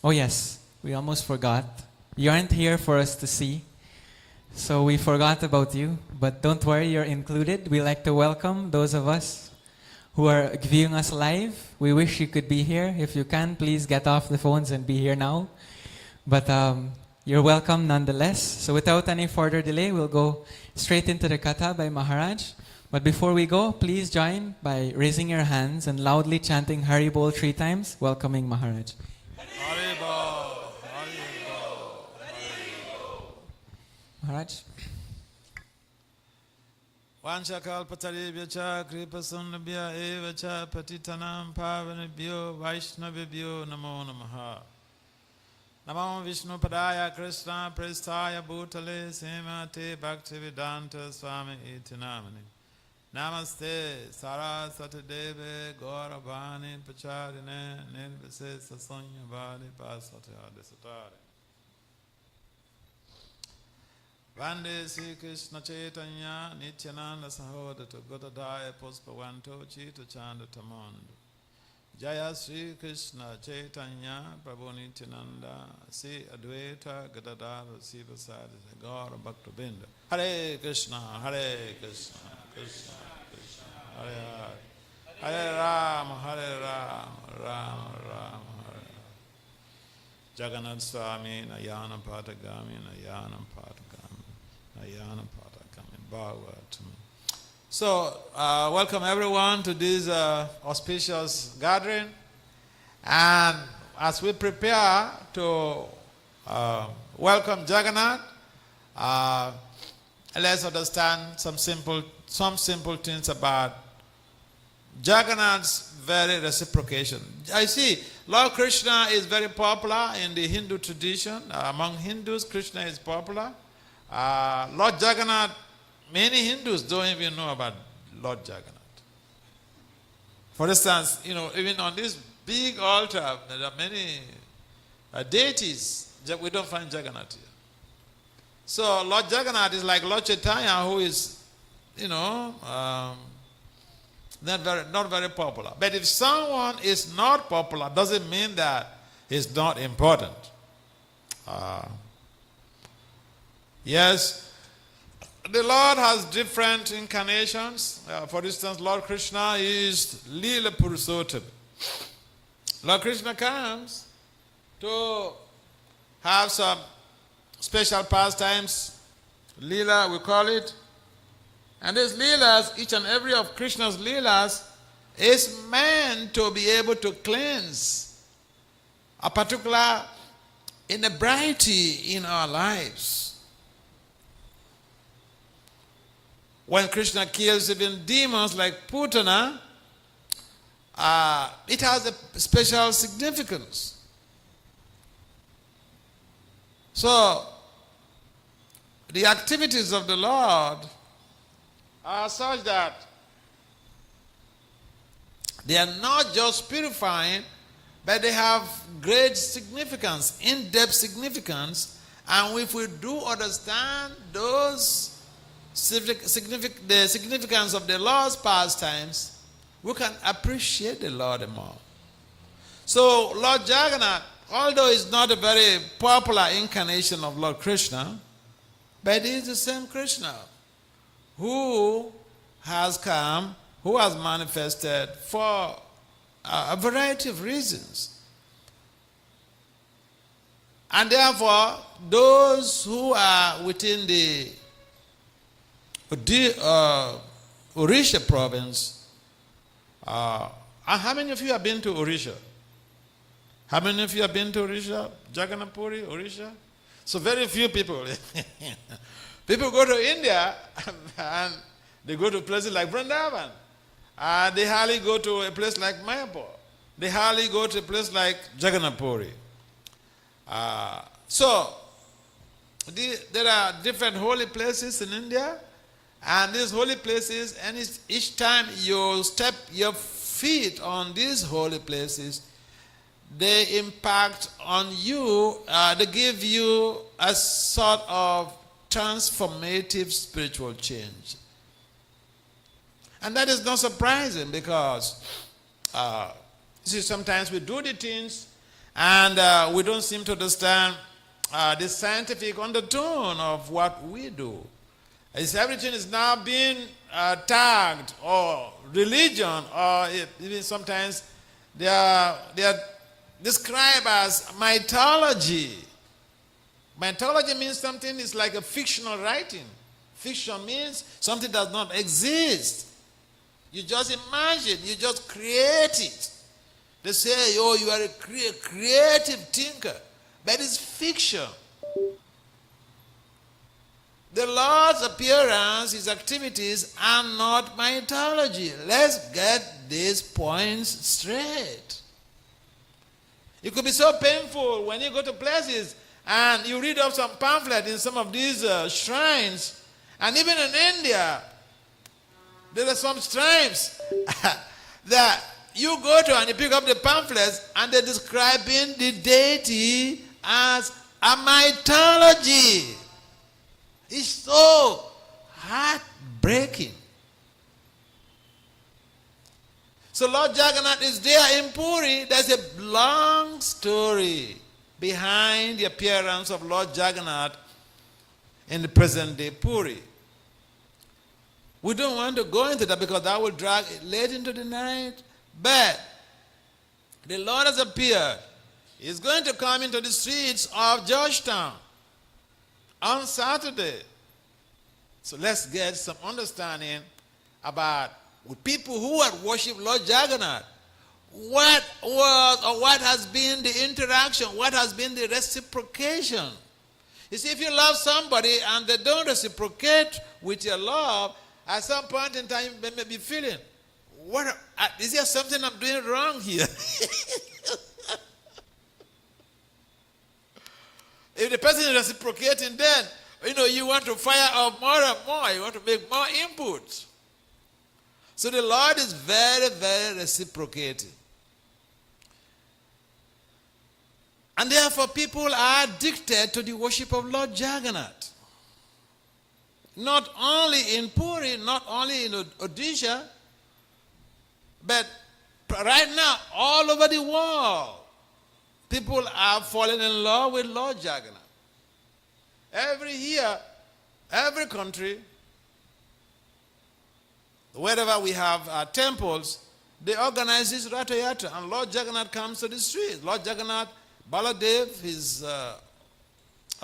Oh yes, we almost forgot. You aren't here for us to see, so we forgot about you. But don't worry, you're included. We like to welcome those of us who are viewing us live. We wish you could be here. If you can, please get off the phones and be here now. But you're welcome nonetheless. So without any further delay, we'll go straight into the Katha by Maharaj. But before we go, please join by raising your hands and loudly chanting Hari Bol 3 times, welcoming Maharaj. Hari Bol, Hari Bol, Hari Bol. Maharaj. Vanchakalpataribhya cha kripasundabhya eva cha patitanam pavanibhyo vaishnavibhyo namo namaha. Namo Vishnu Padaya Krishna Prestaya Bhutale Semate Bhaktivedanta Swami Iti Namani. Namaste Saraswati Deve Gauravani Pacharine Nirvise Sasonya Bali Pasate Adesatare. Vande Sri Krishna Chaitanya Nityananda Sahodata Godadaya Puspavanto Chita Chanda Tamondo. Jaya Sri Krishna Chaitanya Prabhu Nityananda Sri Advaita Gadadara Sivasadi Gaura Bhaktabinda. Hare Krishna, Hare Krishna, Krishna Krishna, Hare Hare, Hare Rama, Hare Rama, Rama Rama, Hare Hare. Jagannath Swami Nayana Patagami, Nayana Patagami, Nayana Patagami, Bhagavatam. So, welcome everyone to this auspicious gathering. And as we prepare to welcome Jagannath, let's understand some simple things about Jagannath's very reciprocation. I see Lord Krishna is very popular in the Hindu tradition. Among Hindus, Krishna is popular. Lord Jagannath, many Hindus don't even know about Lord Jagannath. For instance, even on this big altar, there are many deities. We don't find Jagannath here. So Lord Jagannath is like Lord Chaitanya, who is, not very popular. But if someone is not popular, doesn't mean that he's not important. Yes. The Lord has different incarnations. For instance, Lord Krishna is Leela Purushottam. Lord Krishna comes to have some special pastimes, Leela we call it. And these Leelas, each and every of Krishna's Leelas, is meant to be able to cleanse a particular inebriety in our lives. When Krishna kills even demons like Putana, it has a special significance. So, the activities of the Lord are such that they are not just purifying, but they have great significance, in-depth significance. And if we do understand those the significance of the Lord's pastimes, we can appreciate the Lord more. So Lord Jagannath, although he's not a very popular incarnation of Lord Krishna, but he is the same Krishna who has come, who has manifested for a variety of reasons. And therefore, those who are within the Orisha province, how many of you have been to Orisha? How many of you have been to Orisha? Jagannath Puri, Orisha? So very few people. People go to India and they go to places like Vrindavan. They hardly go to a place like Mayapur. They hardly go to a place like Jagannath Puri. So there are different holy places in India. And these holy places, and each time you step your feet on these holy places, they impact on you, they give you a sort of transformative spiritual change. And that is not surprising because, see, sometimes we do the things and we don't seem to understand the scientific undertone of what we do. As everything is now being tagged or religion, or even sometimes they are described as mythology. Mythology means something is like a fictional writing. Fiction means something does not exist. You just imagine, you just create it. They say, oh, you are a creative thinker. But it's fiction. The Lord's appearance, his activities are not mythology. Let's get these points straight. It could be so painful when you go to places and you read up some pamphlet in some of these shrines. And even in India, there are some shrines that you go to and you pick up the pamphlets and they're describing the deity as a mythology. It's so heartbreaking. So Lord Jagannath is there in Puri. There's a long story behind the appearance of Lord Jagannath in the present day Puri. We don't want to go into that because that will drag it late into the night. But the Lord has appeared. He's going to come into the streets of Georgetown on Saturday. So let's get some understanding about with people who had worshipped Lord Jagannath. What was or what has been the interaction? What has been the reciprocation? You see, if you love somebody and they don't reciprocate with your love, at some point in time you may be feeling, is there something I'm doing wrong here? If the person is reciprocating, then you want to fire up more and more. You want to make more inputs. So the Lord is very, very reciprocating. And therefore people are addicted to the worship of Lord Jagannath. Not only in Puri, not only in Odisha, but right now all over the world, people are falling in love with Lord Jagannath. Every year, every country, wherever we have temples, they organize this Ratha Yatra, and Lord Jagannath comes to the street. Lord Jagannath, Baladev, his a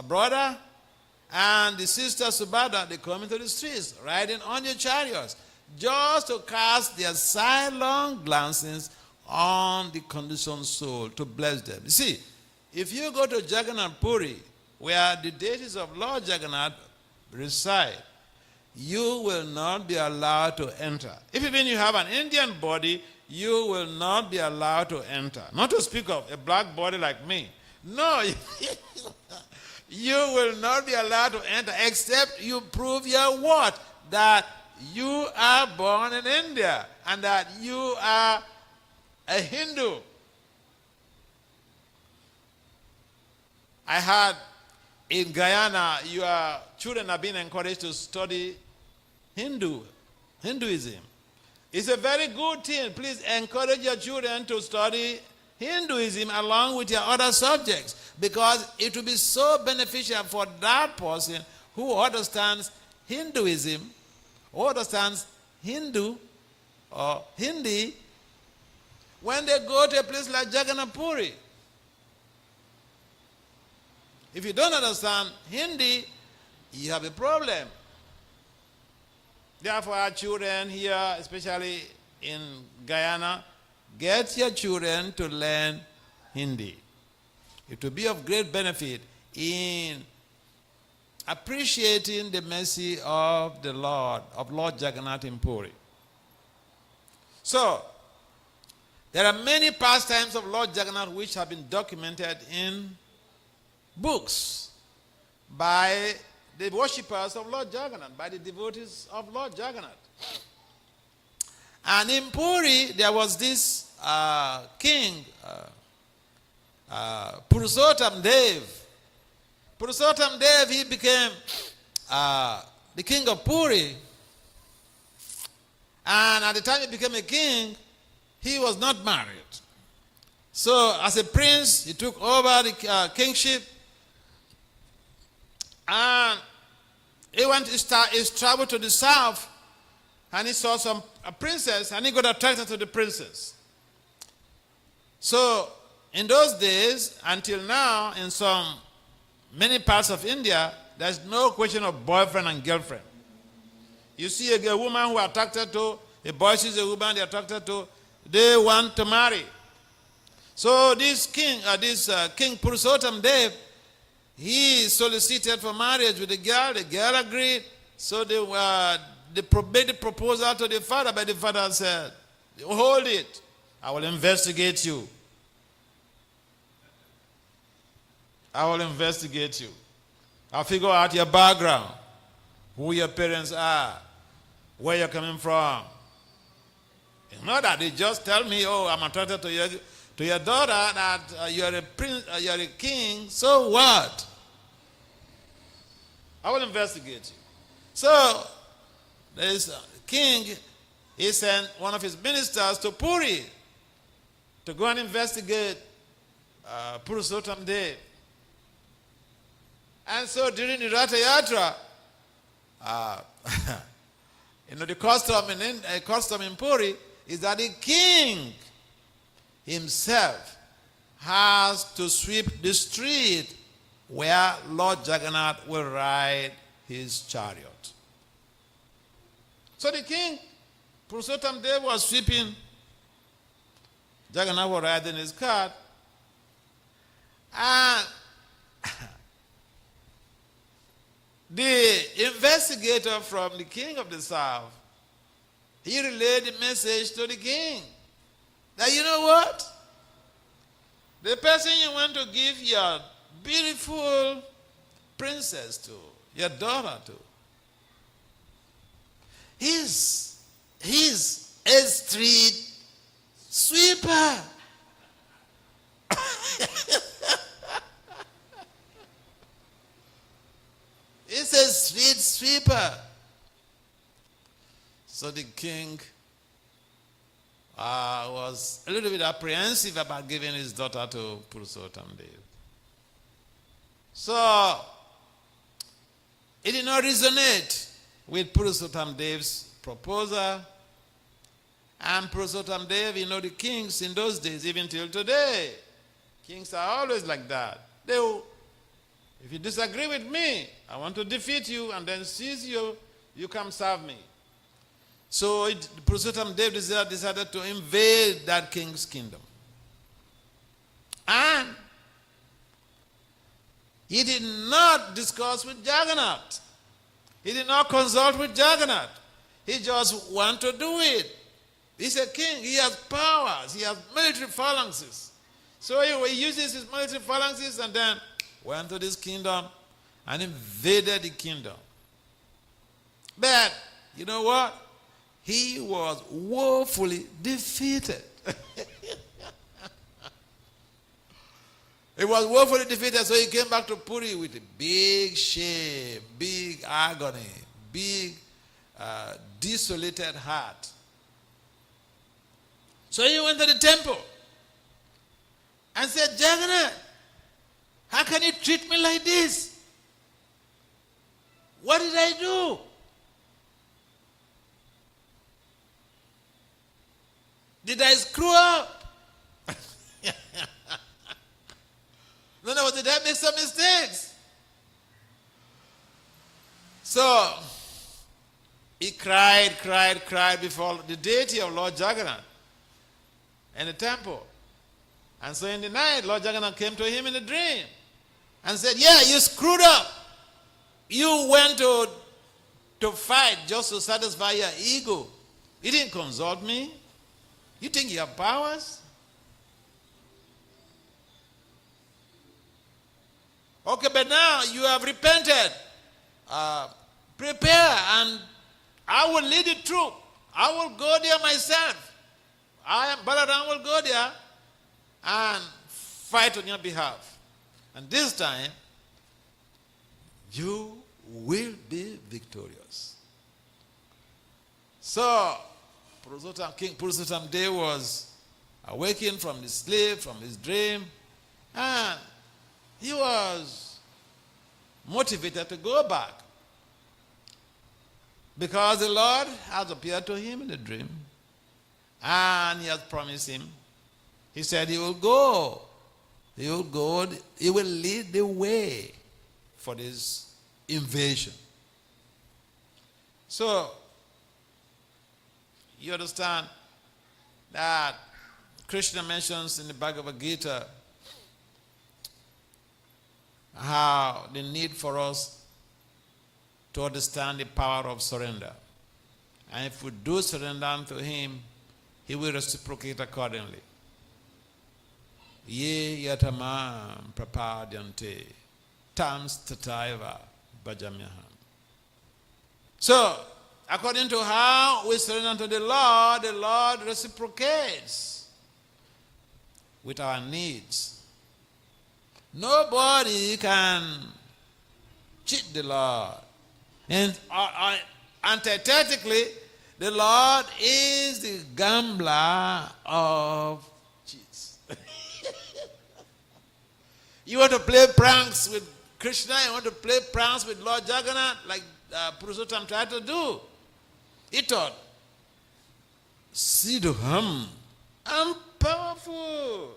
brother, and the sister Subhadra, they come into the streets, riding on your chariots, just to cast their sidelong glances on the conditioned soul, to bless them. You see, if you go to Jagannath Puri, where the deities of Lord Jagannath reside, you will not be allowed to enter. If even you have an Indian body, you will not be allowed to enter. Not to speak of a black body like me. No, you will not be allowed to enter except you prove your what? That you are born in India and that you are a Hindu. I heard in Guyana, your children have been encouraged to study Hinduism. It's a very good thing. Please encourage your children to study Hinduism along with your other subjects, because it will be so beneficial for that person who understands Hinduism, who understands Hindu or Hindi, when they go to a place like Jagannath Puri. If you don't understand Hindi, you have a problem. Therefore, our children here, especially in Guyana, get your children to learn Hindi. It will be of great benefit in appreciating the mercy of the Lord, of Lord Jagannath in Puri. So, there are many pastimes of Lord Jagannath which have been documented in books by the worshippers of Lord Jagannath, by the devotees of Lord Jagannath. And in Puri, there was this king, Purushottam Dev. Purushottam Dev, he became the king of Puri. And at the time he became a king, he was not married. So as a prince, he took over the kingship. And he went his travel to the south, and he saw a princess, and he got attracted to the princess. So in those days, until now, in some many parts of India, there's no question of boyfriend and girlfriend. You see a woman who are attracted to, a boy sees a woman they're attracted to, they want to marry. So this king Purushottam Dev, he solicited for marriage with the girl agreed, so they made the proposal to the father, but the father said, hold it, I will investigate you. I will investigate you. I'll figure out your background, who your parents are, where you're coming from. It's not that they just tell me, oh, I'm attracted to your daughter, that you're a prince, you're a king, so what? I will investigate you. So, the king, he sent one of his ministers to Puri to go and investigate Purushottam Dev. And so during the Ratha Yatra, the custom in Puri is that the king himself has to sweep the street where Lord Jagannath will ride his chariot. So the king, Purushottam Dev, was sweeping. Jagannath was riding his cart. And the investigator from the king of the south, he relayed the message to the king that, you know what? The person you want to give your beautiful princess to, your daughter to, he's a street sweeper. He's a street sweeper. So the king was a little bit apprehensive about giving his daughter to Purushottam Dev. So it did not resonate with Purushottam Dev's proposal. And Purushottam Dev, the kings in those days, even till today, kings are always like that. They will, if you disagree with me, I want to defeat you and then seize you, you come serve me. So Purushottam Dev decided to invade that king's kingdom. And he did not discuss with Jagannath. He did not consult with Jagannath. He just wanted to do it. He's a king. He has powers. He has military phalanxes. So he uses his military phalanxes and then went to this kingdom and invaded the kingdom. But you know what? He was woefully defeated. He was woefully defeated, so he came back to Puri with a big shame, big agony, big desolated heart. So he went to the temple and said, Jagannath, how can you treat me like this? What did I do? Did I screw up? No, did I make some mistakes? So he cried before the deity of Lord Jagannath in the temple. And so in the night, Lord Jagannath came to him in a dream and said, yeah, you screwed up. You went to fight just to satisfy your ego. You didn't consult me. You think you have powers? Okay, but now you have repented. Prepare and I will lead the troop. I will go there myself. Balaram will go there and fight on your behalf. And this time, you will be victorious. So, King Purushottam Dev was awakened from his sleep, from his dream, and he was motivated to go back because the Lord has appeared to him in a dream and he has promised him. He said he will go. He will go. He will lead the way. for this invasion. So, you understand that Krishna mentions in the Bhagavad Gita how the need for us to understand the power of surrender. And if we do surrender unto him, he will reciprocate accordingly. Ye yatamam prapadyante tams tataiva bhajamyaham. So, according to how we surrender to the Lord reciprocates with our needs. Nobody can cheat the Lord. And antithetically, the Lord is the gambler of cheats. You want to play pranks with Krishna, you want to play pranks with Lord Jagannath, like Purushottam tried to do. He thought, Sidham, I'm powerful.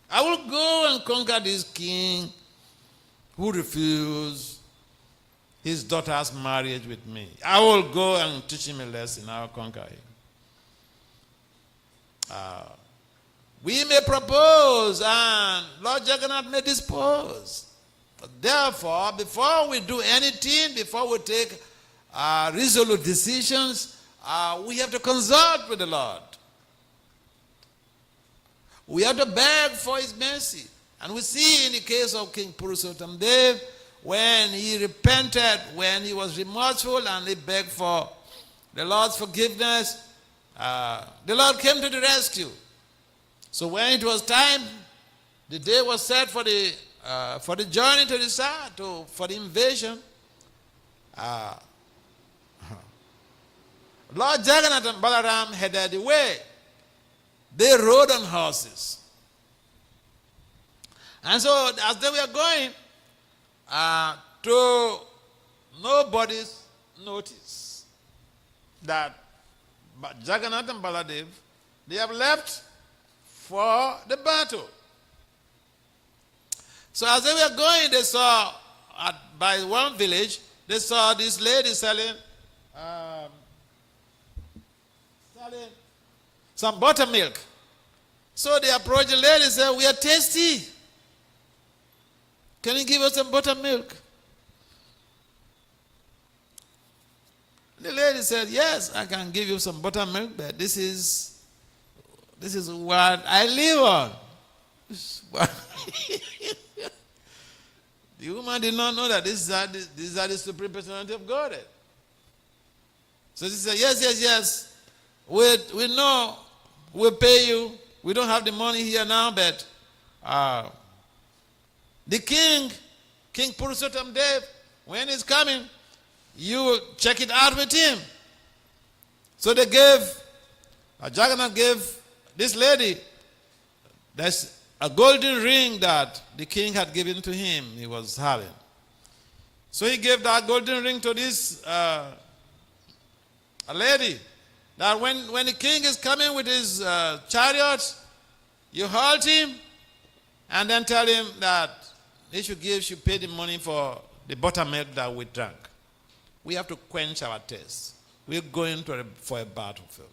I will go and conquer this king who refused his daughter's marriage with me. I will go and teach him a lesson. I will conquer him. We may propose and Lord Jagannath may dispose. Therefore, before we do anything, before we take resolute decisions, we have to consult with the Lord. We have to beg for his mercy. And we see in the case of King Purushottam Dev, when he repented, when he was remorseful and he begged for the Lord's forgiveness, the Lord came to the rescue. So when it was time, the day was set for the journey to the south, for the invasion, Lord Jagannath and Balaram headed the way. They rode on horses. And so as they were going, to nobody's notice that Jagannath and Baladev, they have left for the battle. So as they were going, they saw by one village, they saw this lady selling some buttermilk. So they approached the lady and said, we are thirsty. Can you give us some buttermilk? The lady said, yes, I can give you some buttermilk, but this is what I live on. The woman did not know that these are the supreme personality of God. So she said, yes. We know, we'll pay you. We don't have the money here now, but the king Purushottam Dev, when he's coming, you will check it out with him. So they Jagannath gave this lady, there's a golden ring that the king had given to him, he was having. So he gave that golden ring to this a lady, that when the king is coming with his chariot, you halt him and then tell him that he should pay the money for the buttermilk that we drank. We have to quench our thirst. We're going for a battlefield.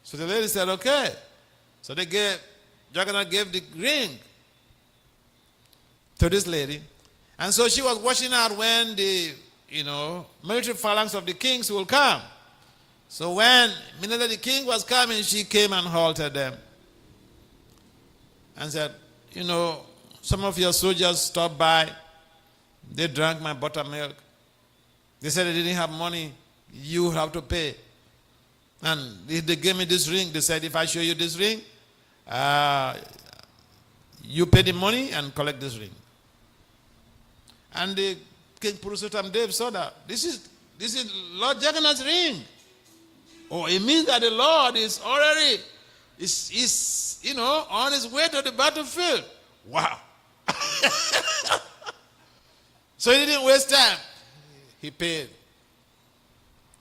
So the lady said, okay. So Jagannath gave the ring to this lady. And so she was watching out when the military phalanx of the kings will come. So when immediately the king was coming, she came and halted them and said, some of your soldiers stopped by. They drank my buttermilk. They said they didn't have money. You have to pay. And they gave me this ring. They said, if I show you this ring, you pay the money and collect this ring. And the King Purushottam Dev saw that. This is Lord Jagannath's ring. Oh, it means that the Lord is already on his way to the battlefield. Wow. So he didn't waste time. He paid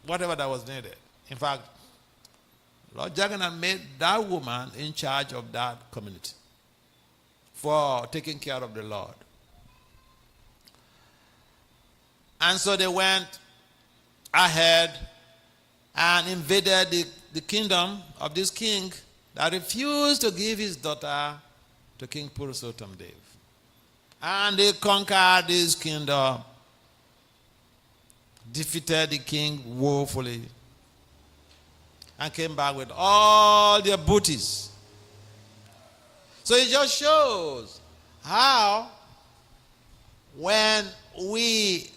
whatever that was needed. In fact, Lord Jagannath made that woman in charge of that community for taking care of the Lord. And so they went ahead and invaded the kingdom of this king that refused to give his daughter to King Purushottam Dev. And they conquered his kingdom, defeated the king woefully, and came back with all their booties. So it just shows how when we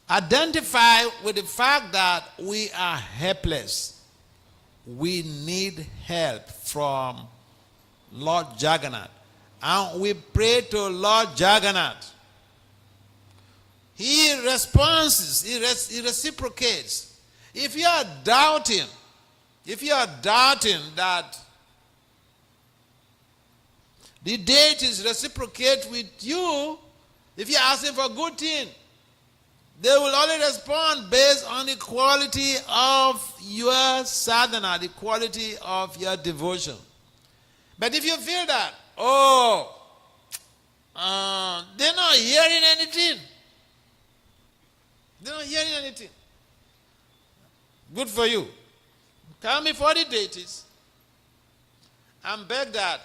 identify with the fact that we are helpless, we need help from Lord Jagannath. And we pray to Lord Jagannath. He responds, he reciprocates. If you are doubting that the deities reciprocate with you, if you're asking for a good thing, they will only respond based on the quality of your sadhana, the quality of your devotion. But if you feel that, they're not hearing anything. They're not hearing anything. Good for you. Come before the deities and beg that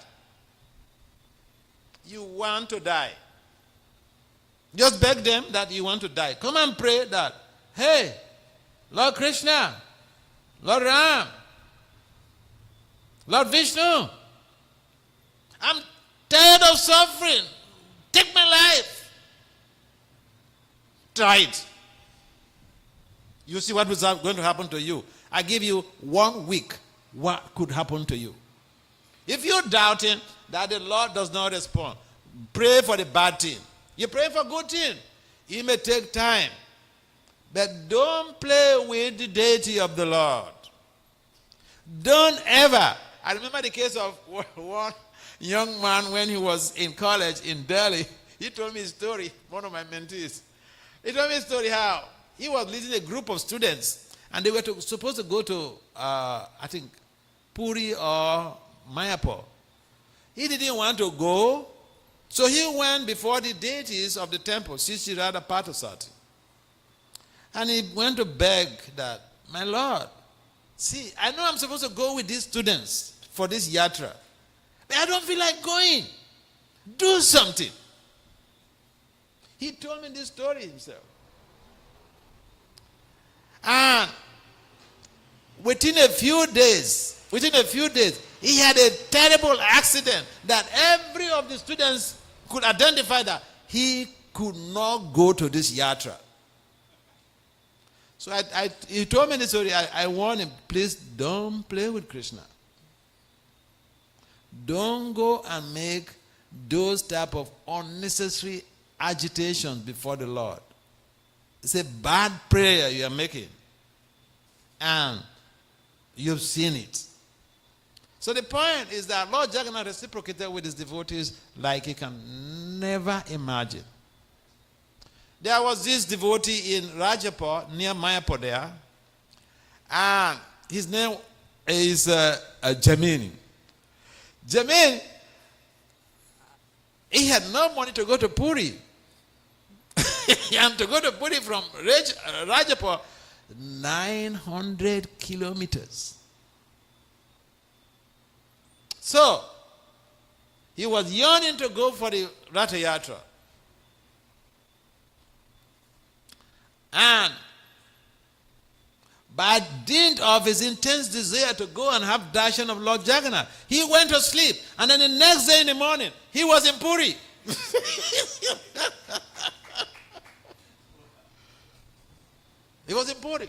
you want to die. Just beg them that you want to die. Come and pray that, hey, Lord Krishna, Lord Ram, Lord Vishnu, I'm tired of suffering. Take my life. Try it. You see what was going to happen to you. I give you 1 week. What could happen to you? If you're doubting that the Lord does not respond, pray for the bad thing. You pray for good thing. It may take time. But don't play with the deity of the Lord. Don't ever. I remember the case of one young man when he was in college in Delhi. He told me a story, one of my mentees. He told me a story how he was leading a group of students and they were supposed to go to, I think, Puri or Mayapur. He didn't want to go, so he went before the deities of the temple, Sri Radha Patasati. And he went to beg that, my Lord, see, I know I'm supposed to go with these students for this yatra, but I don't feel like going. Do something. He told me this story himself. And within a few days, he had a terrible accident that every of the students could identify that he could not go to this yatra. So he told me this story. I warned him, please don't play with Krishna. Don't go and make those type of unnecessary agitations before the Lord. It's a bad prayer you are making. And you've seen it. So the point is that Lord Jagannath reciprocated with his devotees like he can never imagine. There was this devotee in Rajapur, near Mayapur there, and his name is Jamini. Jamini, he had no money to go to Puri. And to go to Puri from Rajapur, 900 kilometers. So, he was yearning to go for the Ratha Yatra. And by dint of his intense desire to go and have darshan of Lord Jagannath, he went to sleep. And then the next day in the morning, he was in Puri. He was in Puri.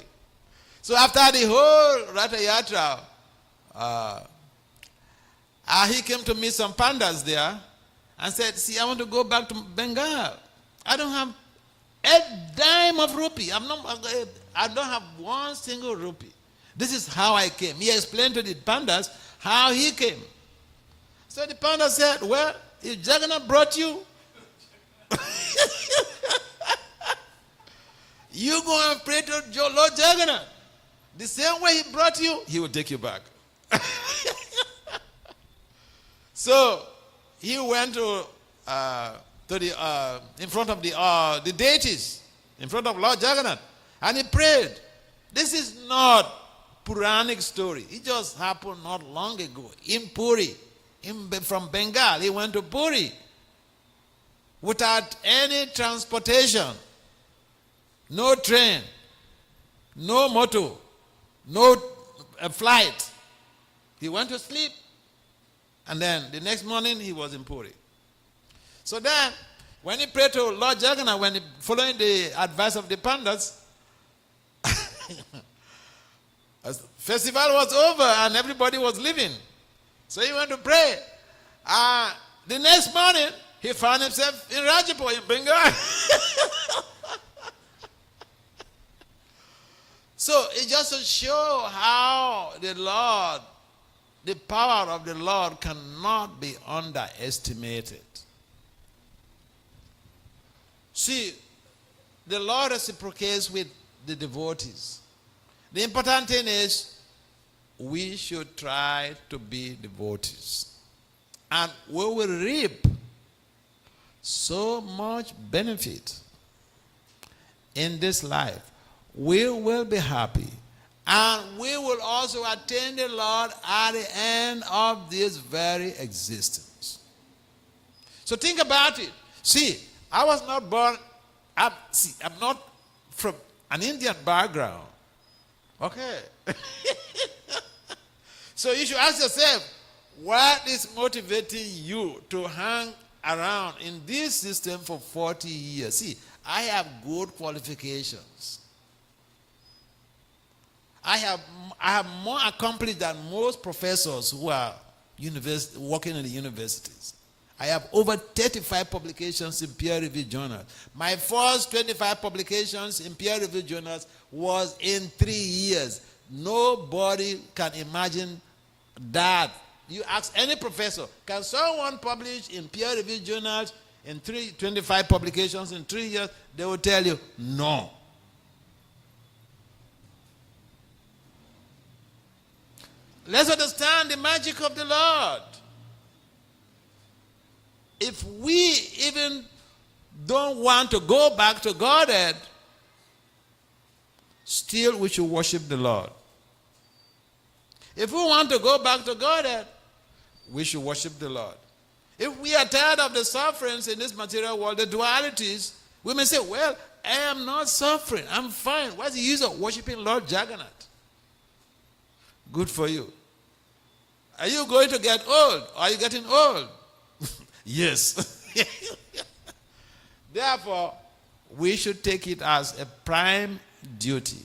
So after the whole Ratha Yatra, he came to meet some pandas there and said, see, I want to go back to Bengal. I don't have a dime of rupee. I don't have one single rupee. This is how I came. He explained to the pandas how he came. So the panda said, well, if Jagannath brought you, you go and pray to Lord Jagannath. The same way he brought you, he will take you back. So he went to in front of the deities, in front of Lord Jagannath, and he prayed. This is not Puranic story. It just happened not long ago in Puri. From Bengal, he went to Puri without any transportation, no train, no motor, no flight. He went to sleep, and then the next morning he was in Puri. So then, when he prayed to Lord Jagannath, when he, following the advice of the Pandits, festival was over and everybody was leaving. So he went to pray. The next morning, he found himself in Rajapur in Bengal. So it just to show how the Lord, the power of the Lord cannot be underestimated. See, the Lord reciprocates with the devotees. The important thing is we should try to be devotees. And we will reap so much benefit in this life. We will be happy. And we will also attain the Lord at the end of this very existence. So think about it. See, I was not born, I'm not from an Indian background. Okay. So you should ask yourself, what is motivating you to hang around in this system for 40 years? See, I have good qualifications. I have more accomplished than most professors who are working in the universities. I have over 35 publications in peer-reviewed journals. My first 25 publications in peer-reviewed journals was in 3 years. Nobody can imagine that. You ask any professor, can someone publish in peer-reviewed journals in 25 publications in 3 years? They will tell you, no. Let's understand the magic of the Lord. If we even don't want to go back to Godhead, still we should worship the Lord. If we want to go back to Godhead, we should worship the Lord. If we are tired of the sufferings in this material world, the dualities, we may say, well, I am not suffering. I'm fine. What's the use of worshiping Lord Jagannath? Good for you. Are you going to get old? Are you getting old? Yes. Therefore, we should take it as a prime duty.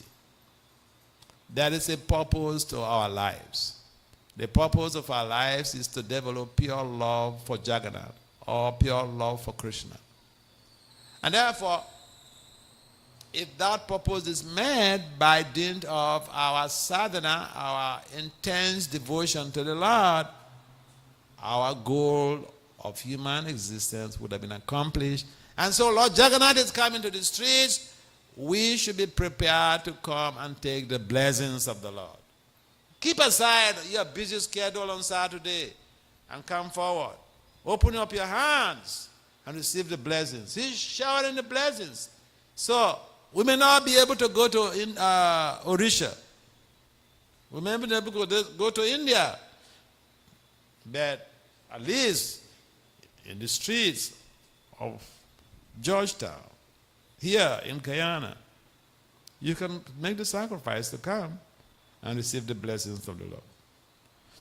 That is a purpose to our lives. The purpose of our lives is to develop pure love for Jagannath or pure love for Krishna. And therefore, if that purpose is met by dint of our sadhana, our intense devotion to the Lord, our goal of human existence would have been accomplished. And so Lord Jagannath is coming to the streets. We should be prepared to come and take the blessings of the Lord. Keep aside your busy schedule on Saturday and come forward. Open up your hands and receive the blessings. He's showering the blessings. So we may not be able to go to Odisha. We may not be able to go to India. But at least in the streets of Georgetown, here in Guyana, you can make the sacrifice to come and receive the blessings of the Lord.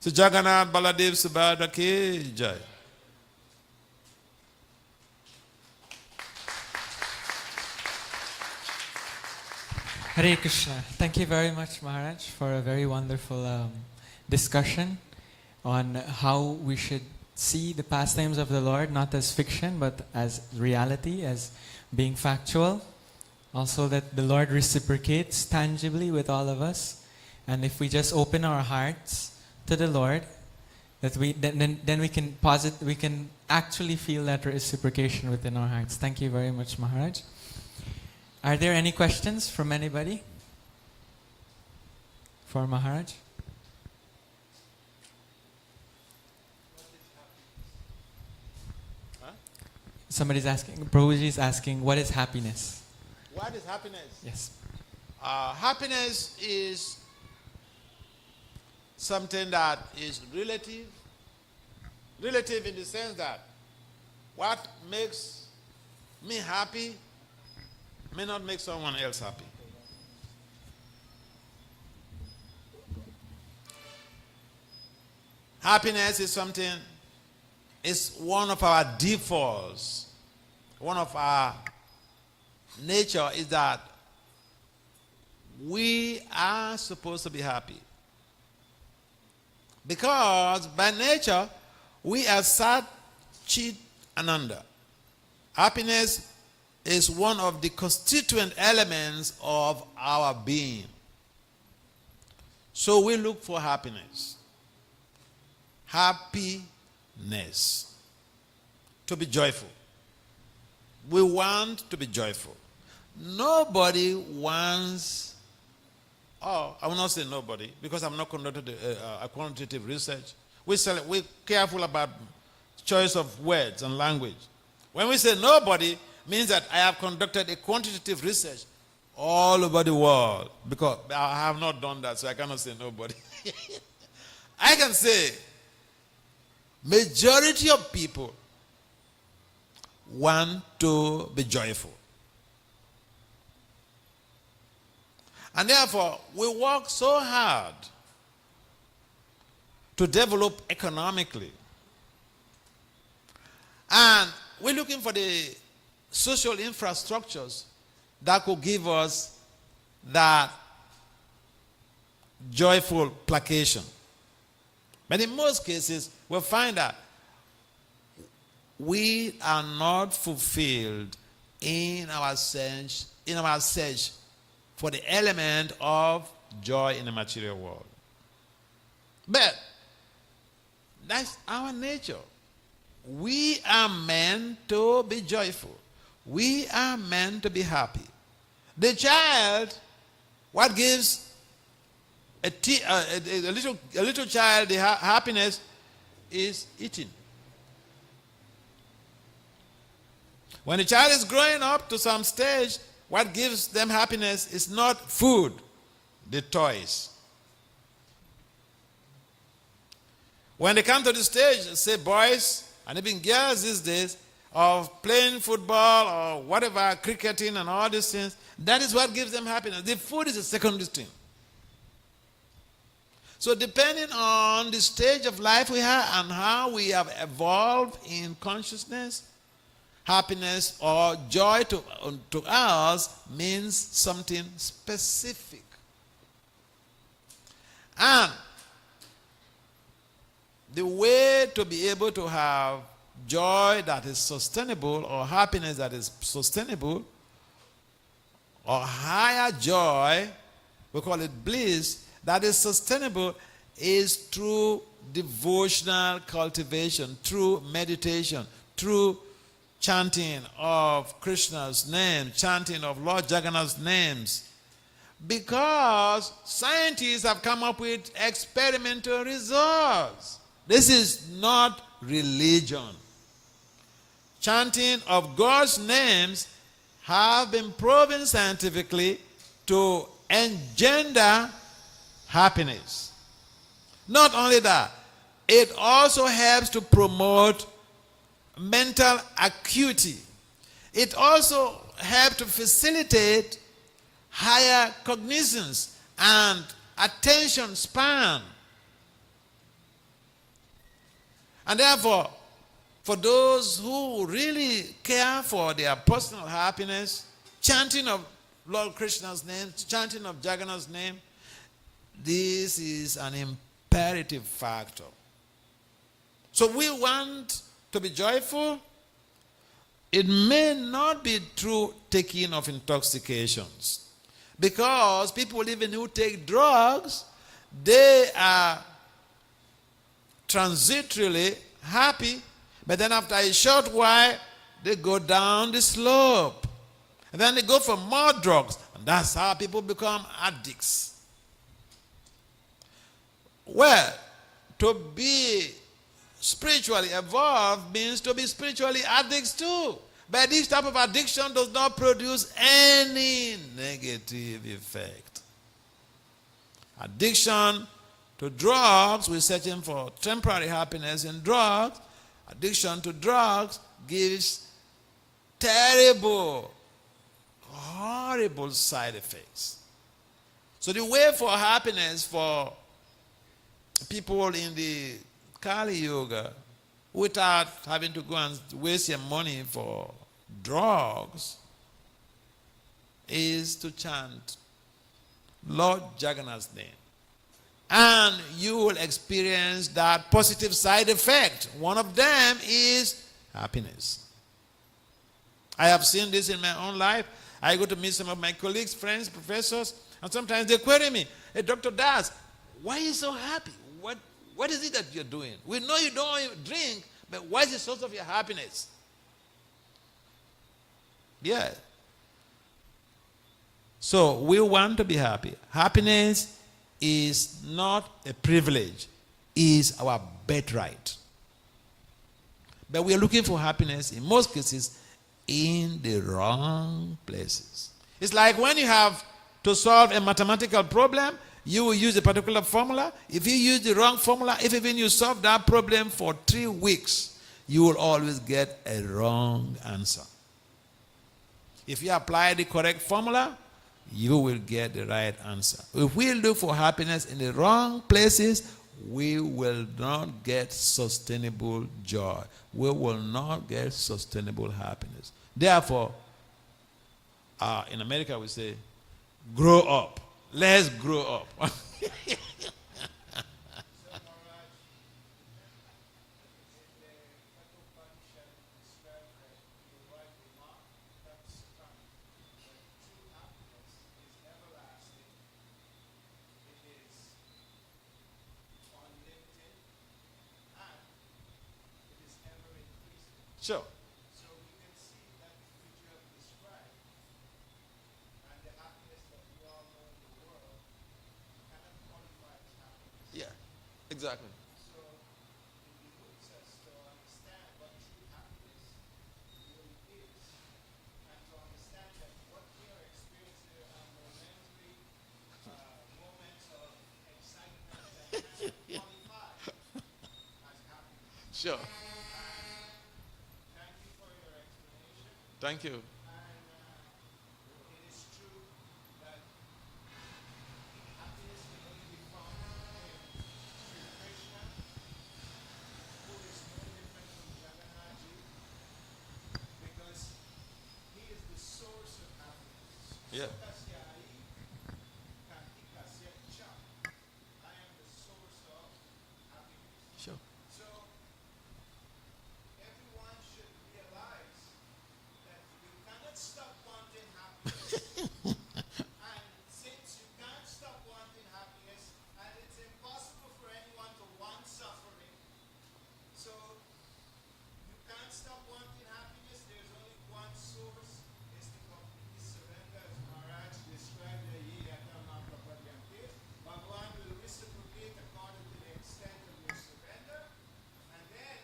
So Jagannath Baladev Subhadra ki jai. Hare Krishna. Thank you very much, Maharaj, for a very wonderful discussion on how we should see the pastimes of the Lord, not as fiction, but as reality, as being factual. Also that the Lord reciprocates tangibly with all of us. And if we just open our hearts to the Lord, that then we can actually feel that reciprocation within our hearts. Thank you very much, Maharaj. Are there any questions from anybody? For Maharaj? Somebody's asking, Prabhuji is asking, what is happiness? What is happiness? Yes. Happiness is something that is relative. Relative in the sense that what makes me happy may not make someone else happy. Happiness is something, it's one of our defaults. One of our nature is that we are supposed to be happy. Because by nature, we are Sat, Chit, Ananda. Happiness is one of the constituent elements of our being. So we look for happiness. Happiness. To be joyful. We want to be joyful. Nobody wants, I will not say nobody, because I'm not conducting a quantitative research. We're careful about choice of words and language. When we say nobody, means that I have conducted a quantitative research all over the world, because I have not done that, so I cannot say nobody. I can say majority of people want to be joyful. And therefore, we work so hard to develop economically. And we're looking for the social infrastructures that could give us that joyful placation. But in most cases, we'll find that we are not fulfilled in our search for the element of joy in the material world. But that's our nature. We are meant to be joyful. We are meant to be happy. The child, what gives a little child the happiness is eating. When a child is growing up to some stage, what gives them happiness is not food, the toys. When they come to the stage, say boys, and even girls these days, of playing football or whatever, cricketing and all these things, that is what gives them happiness. The food is a secondary thing. So depending on the stage of life we have and how we have evolved in consciousness, happiness or joy to us means something specific. And the way to be able to have joy that is sustainable or happiness that is sustainable or higher joy, we call it bliss, that is sustainable is through devotional cultivation, through meditation, through chanting of Krishna's name, chanting of Lord Jagannath's names. Because scientists have come up with experimental results. This is not religion. Chanting of God's names have been proven scientifically to engender happiness. Not only that, it also helps to promote mental acuity. It also helps to facilitate higher cognizance and attention span. And therefore, for those who really care for their personal happiness, chanting of Lord Krishna's name, chanting of Jagannath's name, this is an imperative factor. So we want to be joyful. It may not be through taking of intoxications. Because people even who take drugs, they are transitorily happy, but then after a short while, they go down the slope. And then they go for more drugs. And that's how people become addicts. Well, to be spiritually evolved means to be spiritually addicts too. But this type of addiction does not produce any negative effect. Addiction to drugs, we're searching for temporary happiness in drugs. Addiction to drugs gives terrible, horrible side effects. So the way for happiness for people in the Kali Yoga, without having to go and waste your money for drugs, is to chant Lord Jagannath's name. And you will experience that positive side effect. One of them is happiness. I have seen this in my own life. I go to meet some of my colleagues, friends, professors, and sometimes they query me, "Hey, Dr. Das, why are you so happy? What is it that you're doing? We know you don't drink, but what is the source of your happiness?" Yeah. So we want to be happy. Happiness is not a privilege, is our birthright. But we are looking for happiness in most cases in the wrong places. It's like when you have to solve a mathematical problem, you will use a particular formula. If you use the wrong formula, if even you solve that problem for 3 weeks, you will always get a wrong answer. If you apply the correct formula, you will get the right answer. If we look for happiness in the wrong places, we will not get sustainable joy. We will not get sustainable happiness. Therefore, in America we say, grow up. Let's grow up. Sure. So we can see that which you have described and the happiness that we all know in the world cannot qualify as happiness. Yeah, exactly. So it behooves us to understand what true happiness really is and to understand that what we are experiencing are momentary moments of excitement that cannot qualify as happiness. Sure. Thank you. And it is true that happiness can only be found in Sri Krishna, who is no different from Jagannath Ji, because he is the source of happiness. Yeah. I am the source of happiness. Sure. So everyone should realize that you cannot stop wanting happiness. And since you can't stop wanting happiness, and it's impossible for anyone to want suffering, so you can't stop wanting happiness, there's only one source, is to completely surrender, as Maharaj described the Ye Yata Mahaprabhadyante. Bhagavan will reciprocate according to the extent of your surrender, and then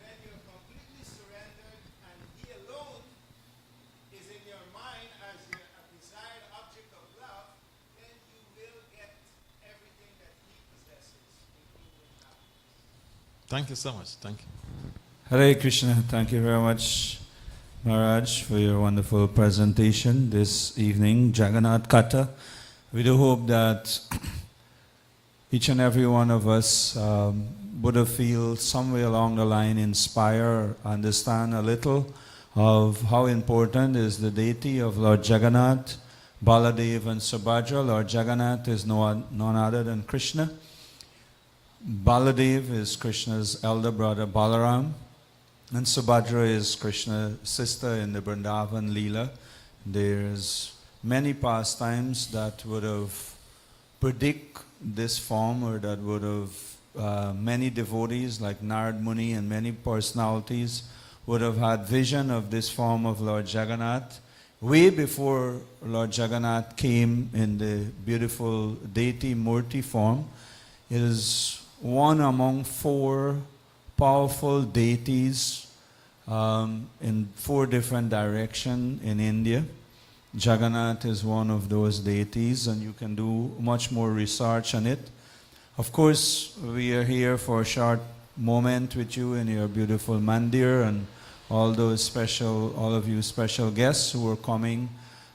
when you're completely surrendered and He alone is in your mind as a desired object of love, then you will get everything that He possesses, including happiness. Thank you so much. Thank you. Hare Krishna. Thank you very much, Maharaj, for your wonderful presentation this evening, Jagannath Katha. We do hope that each and every one of us would have feel somewhere along the line inspire, understand a little of how important is the deity of Lord Jagannath, Baladev and Subhadra. Lord Jagannath is none other than Krishna. Baladev is Krishna's elder brother Balaram, and Subhadra is Krishna's sister in the Vrindavan Leela. There's many pastimes that would have predict this form, or that would have many devotees like Narad Muni and many personalities would have had vision of this form of Lord Jagannath way before Lord Jagannath came in the beautiful deity Murti form. It is one among 4 powerful deities in 4 different directions in India. Jagannath is one of those deities, and you can do much more research on it. Of course, we are here for a short moment with you in your beautiful mandir, and all of you special guests who are coming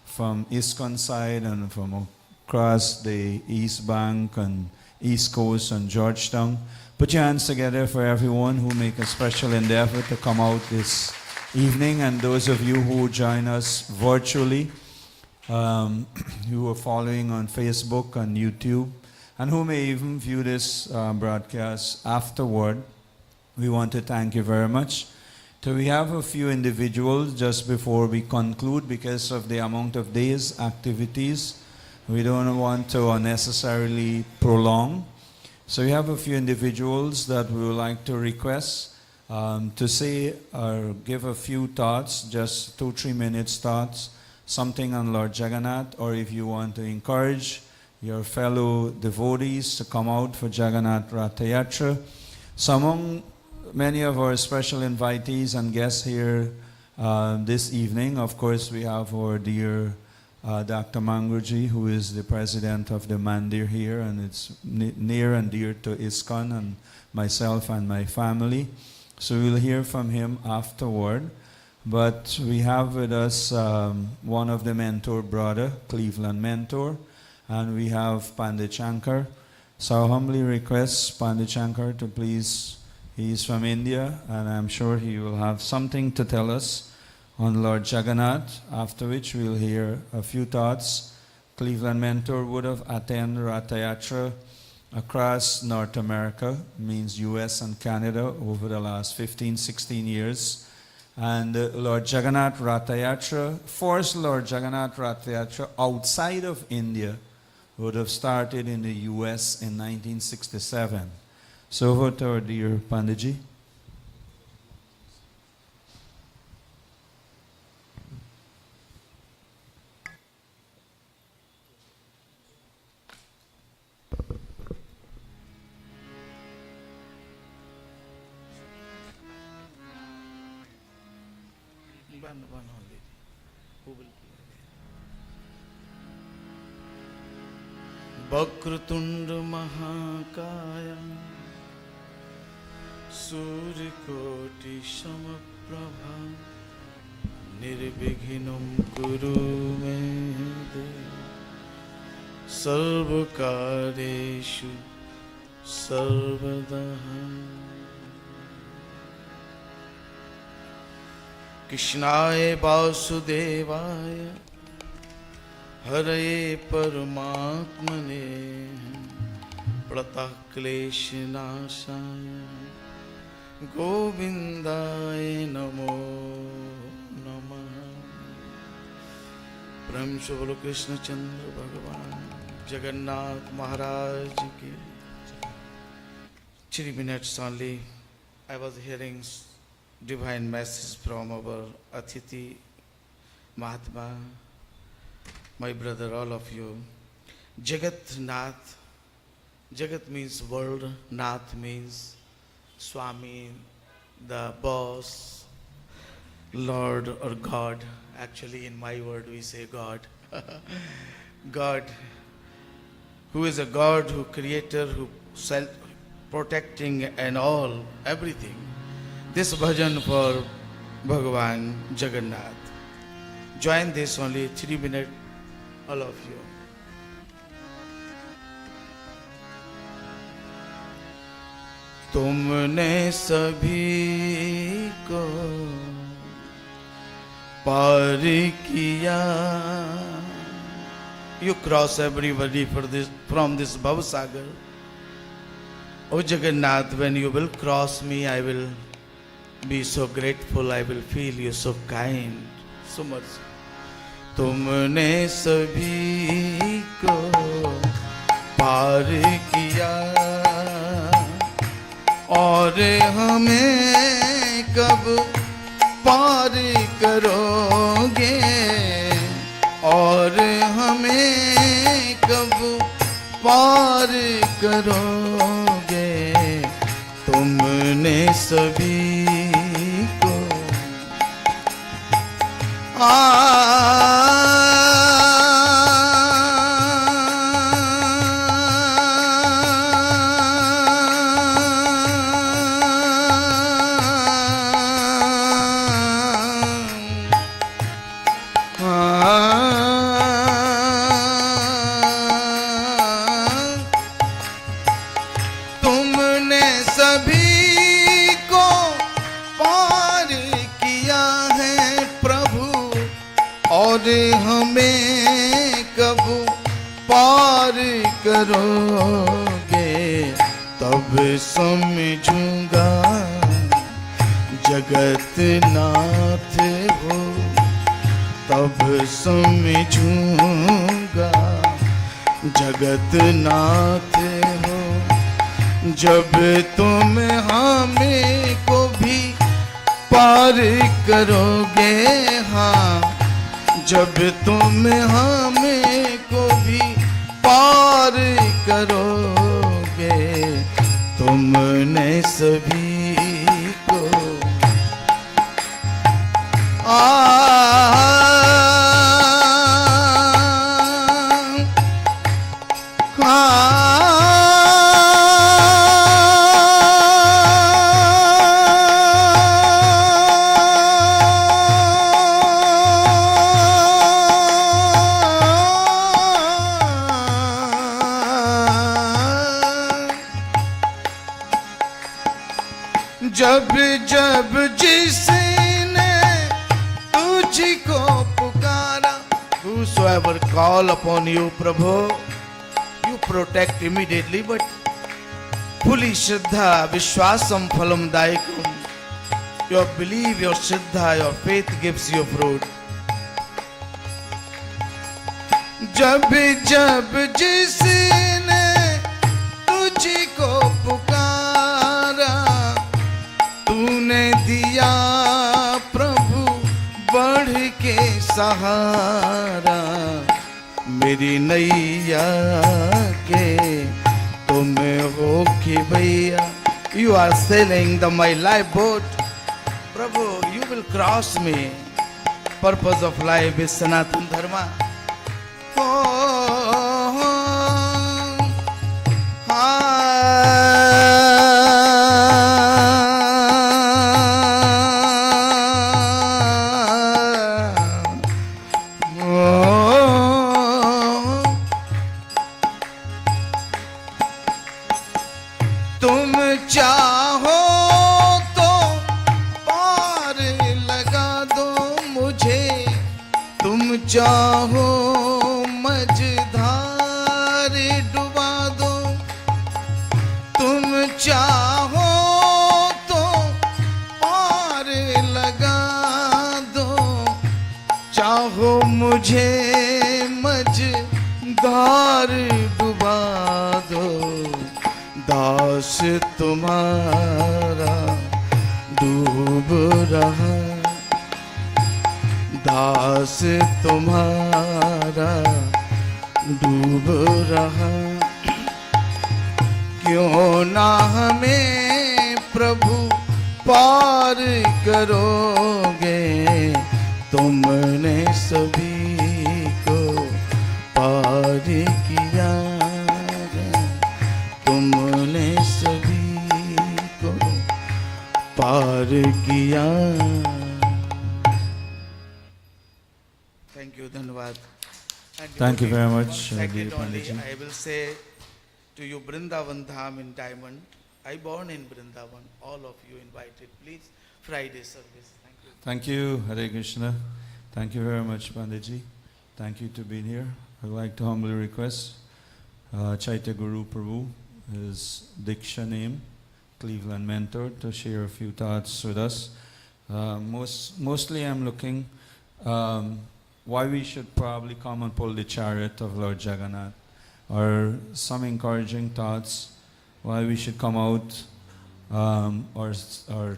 from ISKCON side and from across the East Bank and East Coast and Georgetown. Put your hands together for everyone who make a special endeavor to come out this evening, and those of you who join us virtually, who are following on Facebook and YouTube, and who may even view this broadcast afterward. We want to thank you very much. So we have a few individuals just before we conclude, because of the amount of days, activities. We don't want to unnecessarily prolong. So we have a few individuals that we would like to request to say or give a few thoughts, just 2-3 minutes thoughts, something on Lord Jagannath, or if you want to encourage your fellow devotees to come out for Jagannath Ratha Yatra. So among many of our special invitees and guests here this evening, of course, we have our dear Dr. Manguji, who is the president of the Mandir here, and it's near and dear to ISKCON and myself and my family. So we'll hear from him afterward. But we have with us one of the mentor brother, Cleveland mentor, and we have Pandit Shankar. So I humbly request Pandit Shankar to please, he is from India, and I'm sure he will have something to tell us on Lord Jagannath, after which we'll hear a few thoughts. Cleveland mentor would have attended Ratha Yatra across North America, means US and Canada, over the last 15-16 years. And Lord Jagannath Ratha Yatra, first Lord Jagannath Ratha Yatra outside of India would have started in the US in 1967. So over to our dear Panditji. Vakratunda महाकाय सूर्यकोटि समप्रभा निर्विघ्नं कुरु मे देव सर्वकार्येषु सर्वदा। कृष्णाय वासुदेवाय हरे परमात्मने प्रणतक्लेशनाशाय गोविंदाय नमो नमः। प्रेम से बोलो कृष्णचंद्र भगवान जगन्नाथ महाराज की। 3 minutes only. I was hearing divine message from our Athithi Mahatma, my brother, all of you. Jagannath. Jagat means world, Nath means Swami, the boss, Lord or God. Actually, in my word, we say God. God, who is a God, who creator, who self-protecting and all, everything. This bhajan for Bhagavan Jagannath. Join this only 3 minutes, all of you. तुमने सभी को पार किया. You cross everybody from this Bhavasagar. O Jagannath, when you will cross me, I will be so grateful, I will feel you so kind, so much. तुमने सभी को पार किया और हमें कब पार करोगे, और हमें कब पार करोगे. तुमने सभी को तुमने सभी को पार किया है प्रभु, और हमें कब पार करोगे, तब समझूंगा जगत नाथ हो, तब समझूंगा जगत नाथ हो। जब तुम हमें को भी पार करोगे, हाँ, जब तुम हमें को भी पार करोगे, तुमने सभी को जब जब जिसने तुझको पुकारा, whosoever call upon you Prabhu, you protect immediately, but fully Shraddha Vishwasam Phalam Dayikum, your belief, your Shraddha, your faith gives you fruit. जब जब जिसने तुझको पुकारा, तूने दिया प्रभु बढ़ के सहारा, मेरी नैया के तुम हो कि भैया। You are sailing my life boat, Prabhu, you will cross me. Purpose of life is Sanatana Dharma. तुम चाहो तो पार लगा दो मुझे, तुम चाहो मझधार डुबा दो, तुम चाहो तो पार लगा दो, चाहो मुझे मझधार डुबा दो। दास तुम्हारा डूब रहा, दास तुम्हारा डूब रहा, क्यों ना हमें प्रभु पार करोगे, तुमने सभी को पार किया, तुमने सभी को पार किया। Thank you, धन्यवाद. Thank you very much, Second dear only, Panditji. I will say to you, Vrindavan Dham in Diamond. I born in Vrindavan. All of you invited, please. Friday service. Thank you. Thank you, Hare Krishna. Thank you very much, Panditji. Thank you to being here. I'd like to humbly request Chaitya Guru Prabhu, his Diksha name, Cleveland mentor, to share a few thoughts with us. Mostly I'm looking why we should probably come and pull the chariot of Lord Jagannath, or some encouraging thoughts why we should come out or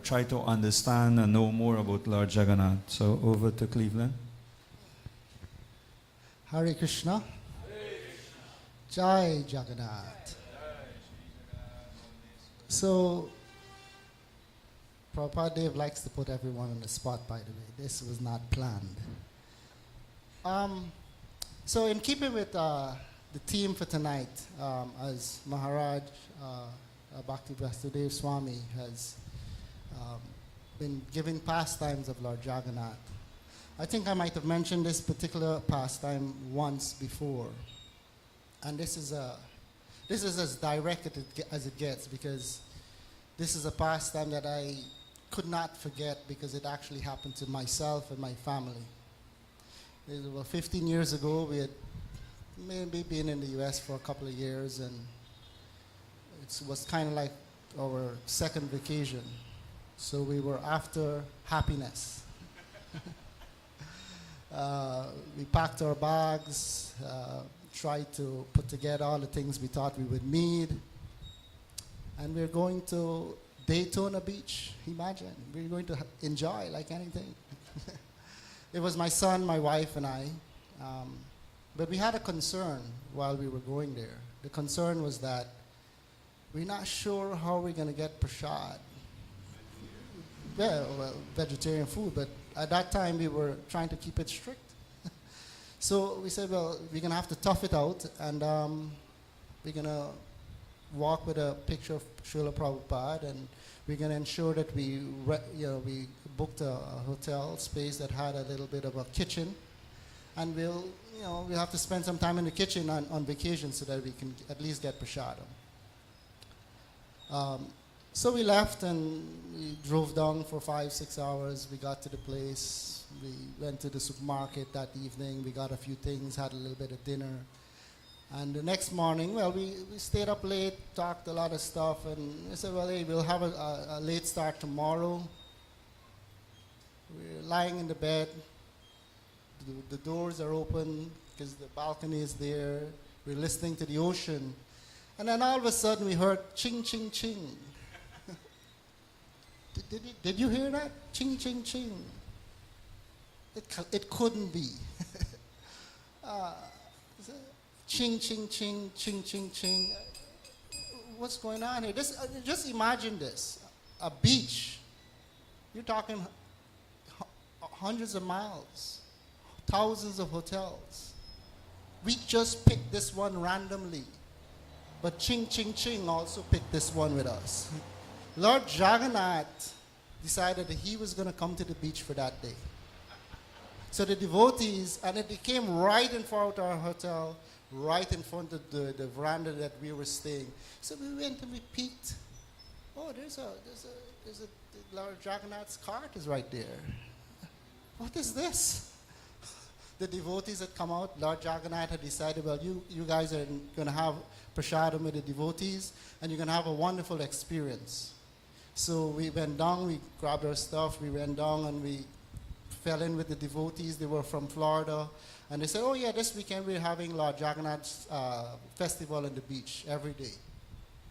try to understand and know more about Lord Jagannath. So over to Cleveland. Hare Krishna. Jai Jagannath. So, Prabhupada Dev likes to put everyone on the spot, by the way. This was not planned. So in keeping with the theme for tonight, as Maharaj Bhakti Vasudev Swami has been giving pastimes of Lord Jagannath, I think I might have mentioned this particular pastime once before. And this is as direct as it gets, because this is a pastime that I could not forget, because it actually happened to myself and my family. It was about 15 years ago. We had maybe been in the US for a couple of years, and it was kind of like our second vacation. So we were after happiness. We packed our bags, tried to put together all the things we thought we would need, and we're going to Daytona Beach. Imagine, we're going to enjoy like anything. It was my son, my wife, and I. But we had a concern while we were going there. The concern was that we're not sure how we're going to get prasad. Well, vegetarian food, but at that time we were trying to keep it strict. So we said, well, we're going to have to tough it out, and we're going to walk with a picture of Srila Prabhupada, and we're going to ensure that we booked a hotel space that had a little bit of a kitchen, and we'll have to spend some time in the kitchen on vacation so that we can at least get prasadam. So we left and we drove down for 5-6 hours. We got to the place. We went to the supermarket that evening. We got a few things, had a little bit of dinner. And the next morning, well, we stayed up late, talked a lot of stuff, and we said, well, hey, we'll have a late start tomorrow. We're lying in the bed. The doors are open because the balcony is there. We're listening to the ocean. And then all of a sudden we heard ching, ching, ching. Did you hear that? Ching, ching, ching. It couldn't be. Ching, ching, ching, ching, ching, ching. What's going on here? Just imagine this. A beach. You're talking hundreds of miles, thousands of hotels. We just picked this one randomly. But Ching Ching Ching also picked this one with us. Lord Jagannath decided that he was going to come to the beach for that day. So the devotees, and it came right in front of our hotel, right in front of the veranda that we were staying. So we went and we peeked. Oh, there's a Lord Jagannath's cart is right there. What is this? The devotees had come out. Lord Jagannath had decided, well, you guys are going to have prasadam with the devotees, and you're going to have a wonderful experience. So we went down, we grabbed our stuff, we went down, and we fell in with the devotees. They were from Florida. And they said, oh, yeah, this weekend we're having Lord Jagannath's festival on the beach every day.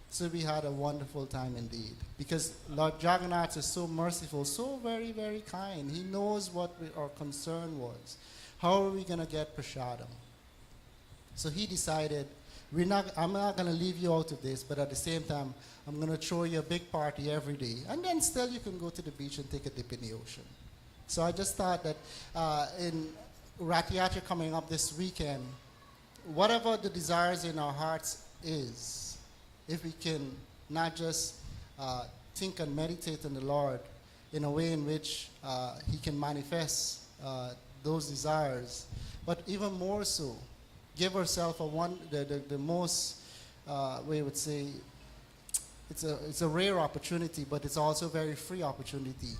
So we had a wonderful time indeed. Because Lord Jagannath is so merciful, so very, very kind. He knows what our concern was. How are we going to get prasadam? So he decided, I'm not going to leave you out of this, but at the same time, I'm going to throw you a big party every day. And then still you can go to the beach and take a dip in the ocean. So I just thought that in Ratha Yatra coming up this weekend, whatever the desires in our hearts is, if we can not just think and meditate on the Lord in a way in which he can manifest those desires, but even more so, give ourselves the most, we would say, it's a rare opportunity, but it's also a very free opportunity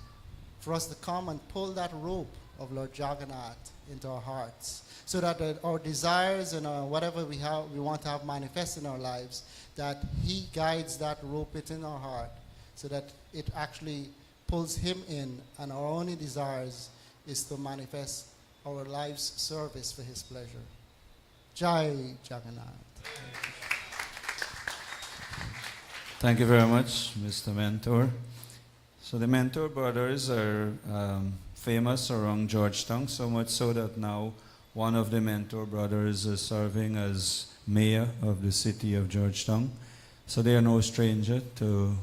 for us to come and pull that rope of Lord Jagannath into our hearts, so that our desires and whatever we want to have manifest in our lives, that he guides that rope within our heart, so that it actually pulls him in, and our only desires is to manifest our life's service for his pleasure. Jai Jagannath. Thank you very much, Mr. Mentor. So the Mentor brothers are famous around Georgetown, so much so that now one of the Mentor brothers is serving as mayor of the city of Georgetown. So they are no stranger to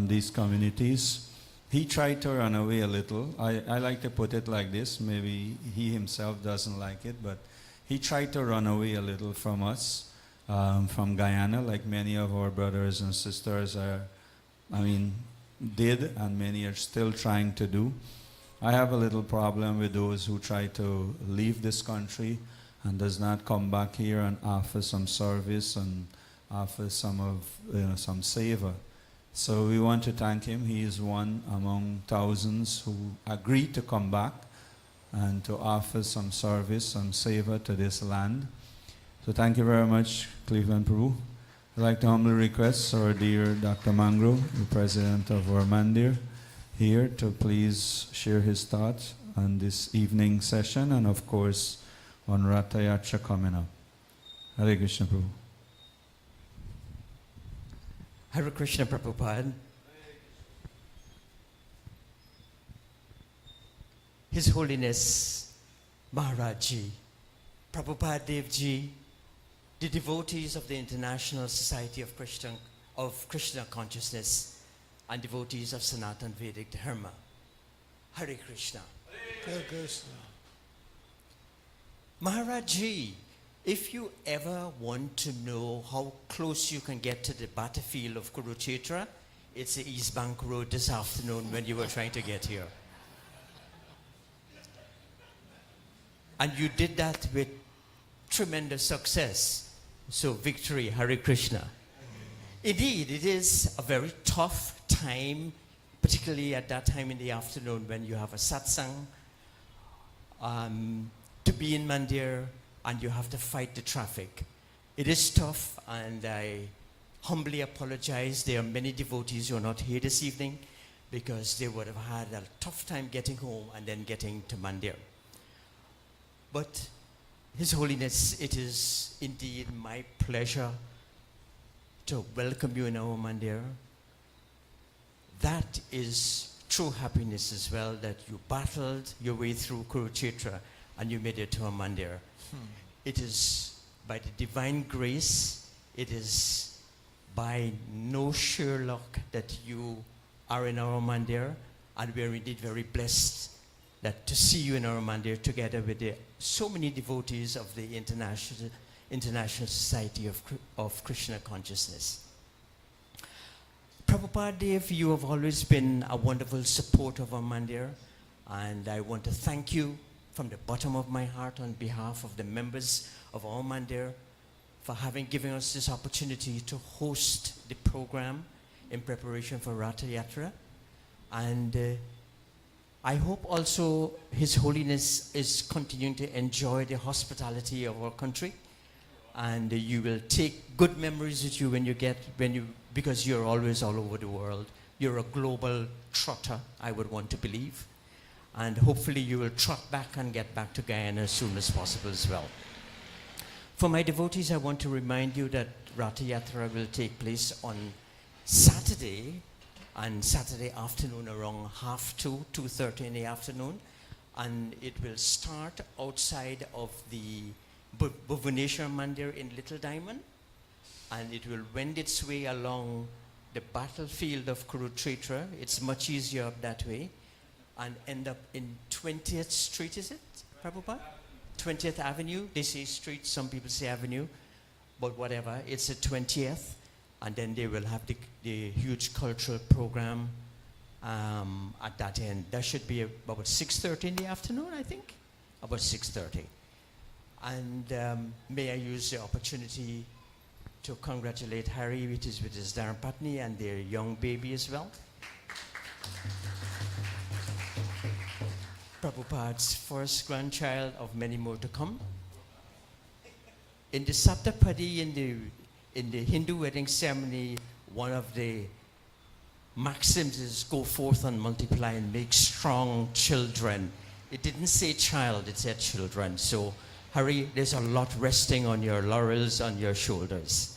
these communities. he tried to run away a little. I like to put it like this. Maybe he himself doesn't like it, but he tried to run away a little from us, from Guyana, like many of our brothers and sisters did, and many are still trying to do. I have a little problem with those who try to leave this country and does not come back here and offer some service and offer some savor. So we want to thank him. He is one among thousands who agreed to come back and to offer some service, some savor to this land. So thank you very much, Cleveland, Peru. I'd like to humbly request our dear Dr. Mangro, the president of our Mandir, here to please share his thoughts on this evening session and of course on Ratha Yatra coming up. Hare Krishna, Prabhu. Hare Krishna, Prabhupada. His Holiness Maharaj Ji, Prabhupada Dev Ji, the devotees of the International Society of Krishna Consciousness, and devotees of Sanatan Vedic Dharma. Hare Krishna. Hare Krishna. Maharaj Ji, if you ever want to know how close you can get to the battlefield of Kurukshetra, it's the East Bank Road this afternoon when you were trying to get here. And you did that with tremendous success. So victory, Hare Krishna. Indeed, it is a very tough time, particularly at that time in the afternoon when you have a satsang, to be in Mandir and you have to fight the traffic. It is tough, and I humbly apologize. There are many devotees who are not here this evening because they would have had a tough time getting home and then getting to Mandir. But His Holiness, it is indeed my pleasure to welcome you in our Mandir. That is true happiness as well, that you battled your way through Kurukshetra and you made it to a Mandir. It is by the divine grace, it is by no sheer luck that you are in our Mandir, and we are indeed very blessed that to see you in our Mandir together with so many devotees of the International Society of Krishna Consciousness. Prabhupada Dev, you have always been a wonderful support of our Mandir, and I want to thank you from the bottom of my heart on behalf of the members of our Mandir for having given us this opportunity to host the program in preparation for Ratha Yatra. And I hope also His Holiness is continuing to enjoy the hospitality of our country, and you will take good memories with you because you're always all over the world. You're a global trotter, I would want to believe. And hopefully you will trot back and get back to Guyana as soon as possible as well. For my devotees, I want to remind you that Ratha Yatra will take place on Saturday, and Saturday afternoon around 2:30 in the afternoon. And it will start outside of the Bhuvaneshwar Mandir in Little Diamond, and it will wend its way along the battlefield of Kurukshetra. It's much easier up that way, and end up in 20th Street, is it, Prabhupada? 20th Avenue. They say street, some people say avenue, but whatever, it's at 20th, and then they will have the huge cultural program at that end. That should be about 6:30 in the afternoon, I think, about 6:30. And may I use the opportunity to congratulate Harry with his Dharmapatni and their young baby as well. Prabhupada's first grandchild of many more to come. In the Saptapadi, in the Hindu wedding ceremony, one of the maxims is go forth and multiply and make strong children. It didn't say child, it said children. So, Hari, there's a lot resting on your laurels, on your shoulders.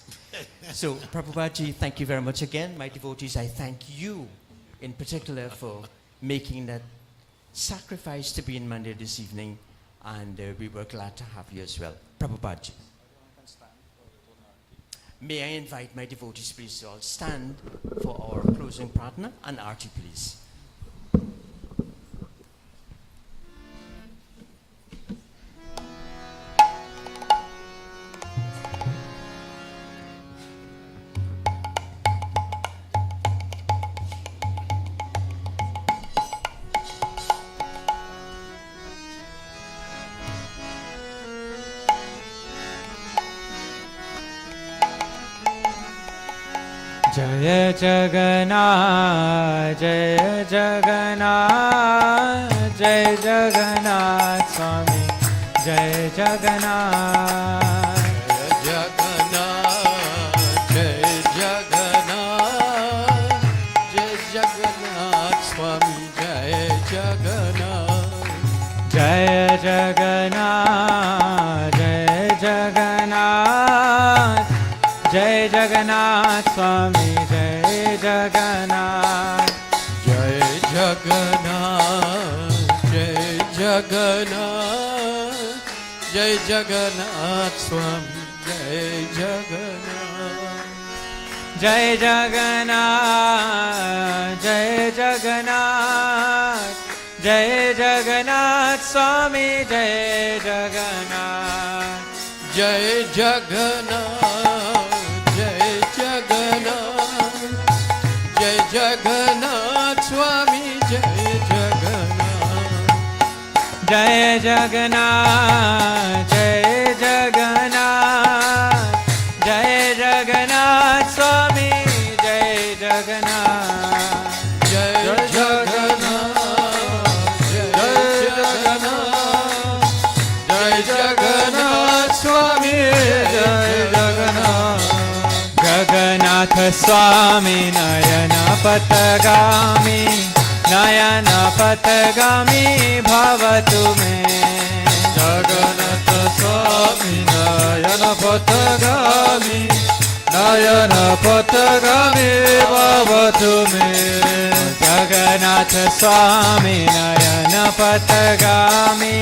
So, Prabhupada Ji, thank you very much again. My devotees, I thank you in particular for making that sacrifice to be in Mandir this evening, and we were glad to have you as well. Prabhupada Ji. May I invite my devotees, please, to all stand for our closing pratna and arti, please. Jaya Jagannath, Jaya Jagannath, Jai Jagannath Swami, Jai Jagannath. Jagannath, Jai Jagannath, Jai Jagannath Swami, Jai Jagannath. Jaya Jagannath, Jai Jagannath, Jai Jagannath Swami, Jai Jagannath. Jai Jagannath, Jai Jagannath, Jai Jagannath Swami, Jai Jagannath. Jai Jagannath, Jai Jagannath, Jai Jagannath Swami, Jai Jagannath. Jai Jagannath, Jai Jagannath, Jai Jagannath Swami, Jai Jagannath. Jai Jagannath, Jai Jagannath, Jai Jagannath Swami, Jai Jagannath. Jai Jagannath, Jai Jagannath, Jai Jagannath Swami, Jai Jagannath. Jagannath Swami, Nayana Patagami, Nayana Patagami, Bhavatu me. Jagannath Swami, Nayana Patagami, Nayana Patagami, Bhavatu me. Jagannath Swami, Nayana Patagami,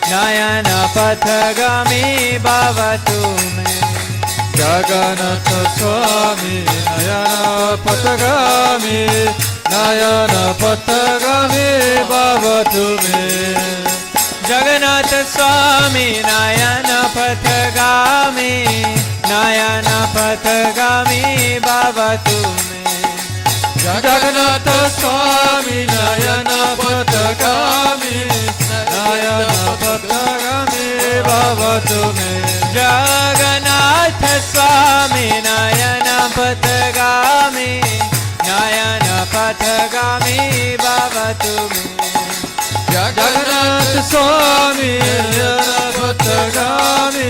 Nayana Patagami, Bhavatu me. Jagannath Swami, Nayana Patagami, Nayana Patagami, Bhavatu me. Jagannath Swami, Nayana Patagami, Nayana Patagami, Bhavatu me. Jagannath Swami, Nayana Patagami, Nayana Patagami, Bhavatu me. Jagannath Swami, Nayana Patagami, Nayana Patagami, Bhavatu me. Jagannath Swami, Nayana Patagami,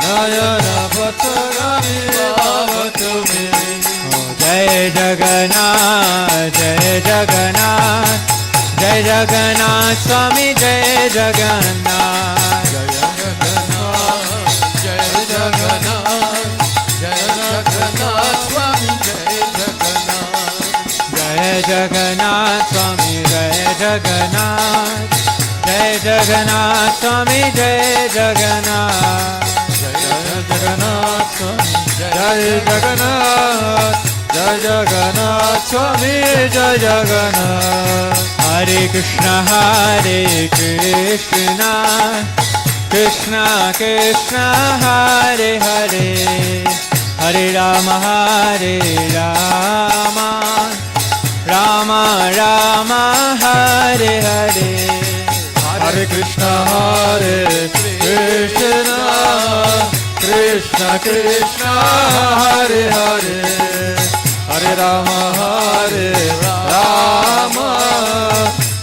Nayana Patagami, Bhavatu me. Jai Jagannath, Jai Jagannath, Jai Jagannath Swami, Jai Jagannath. Jai Jagannath, Jai Jagannath, Jai Jagannath Swami, Jai Jagannath. Jai Jagannath Swami, Jai Jagannath, Jai Jagannath Swami, Jai Jagannath. Jai Jagannath Swami, Jai Jagannath, Jai Jagannath Swami, Jai Jagannath. Hare Krishna, Krishna Krishna, Hare Hare, Hare Rama, Rama Rama, Hare Hare. Hare Krishna, Krishna Krishna, Hare Hare, Hare Rama,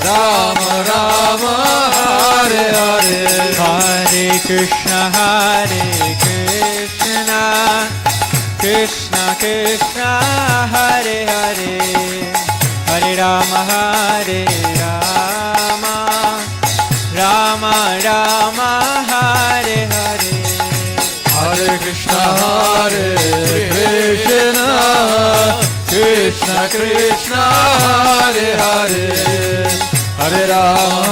Rama Rama, Hare Hare. Hare Krishna, Krishna Krishna, Hare Hare, Hare Rama, Rama Rama, Hare Hare. Hare Krishna, Krishna Krishna, Hare Hare, Hare Rama,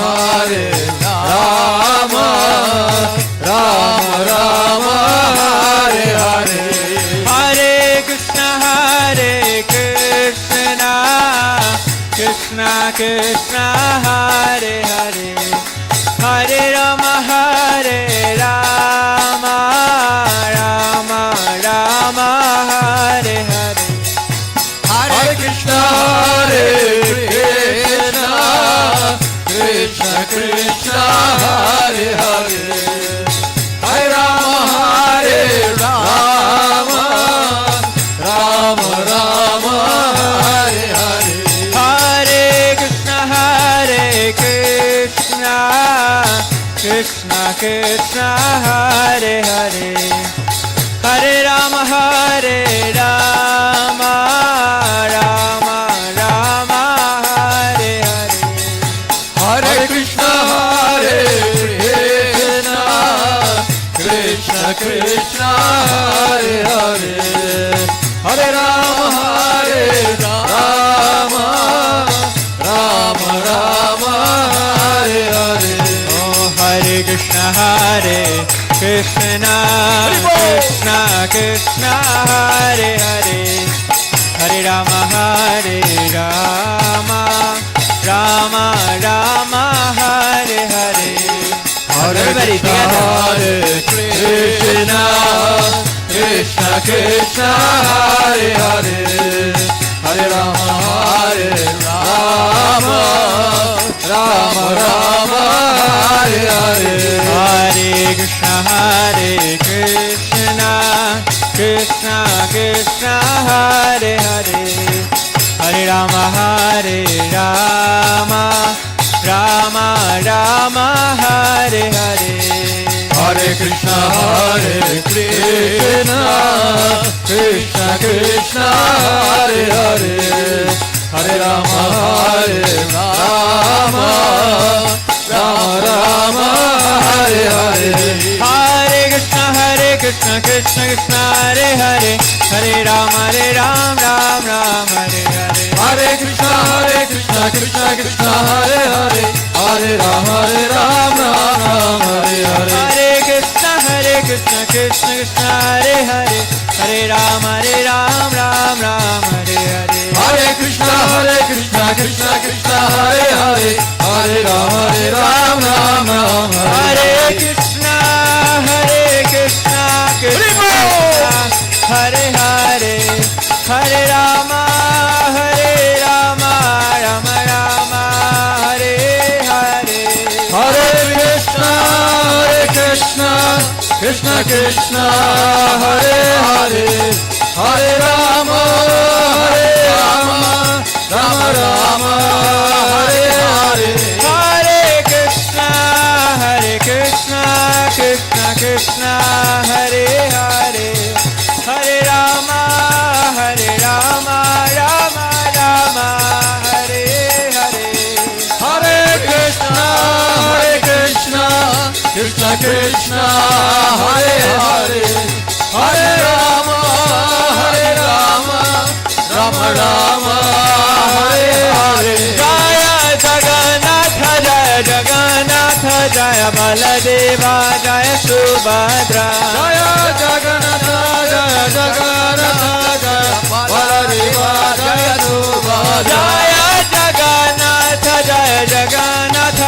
Rama, Hare Hare. Hare Krishna, Krishna Krishna, Hare Hare, Hare Rama, Rama Rama, Hare Hare. Hare Krishna, Krishna Krishna, Hare Hare, Hare Rama, Rama Krishna Hare Hare Hare Rama Rama Rama Hare Hare Hare Krishna Krishna Krishna Hare Hare Hare Rama Rama Rama Hare Hare Oh Hare Krishna Krishna Krishna Hare Hare Hare Rama Rama Rama Hare Hare Everybody together. Hare Krishna Krishna Krishna Hare Hare Hare Rama Rama Rama Hare Hare Hare Krishna Krishna Krishna Hare Hare Hare Rama Rama Rama Hare Hare Hare Krishna Krishna Krishna Hare Hare Hare Rama Rama Hare Hare Hare Krishna Krishna Krishna Hare Hare Hare Rama Ram Hare Hare Hare Krishna Krishna Krishna Hare Hare Hare Rama Ram Hare Hare Hare Krishna Krishna Krishna Hare Hare Hare Rama Ram Hare Hare Hare Krishna Krishna Krishna Hare Hare Hare Rama Ram Hare Krishna Krishna Krishna Hare Hare Hare Rama Rama Rama Hare Hare Hare Krishna Krishna Krishna Hare Hare Hare Rama Rama Rama Hare Hare Hare Krishna Krishna Krishna Hare Hare Hare Rama Rama Rama Hare Hare Hare Krishna Krishna Krishna Hare Hare Hare Rama Rama Rama Hare Hare Jaya Jagannath Jaya Baladeva Jaya Subhadra Jaya Jagannath Jaya Baladeva Jaya Subhadra Jaya Jagannath Jaya Jagannath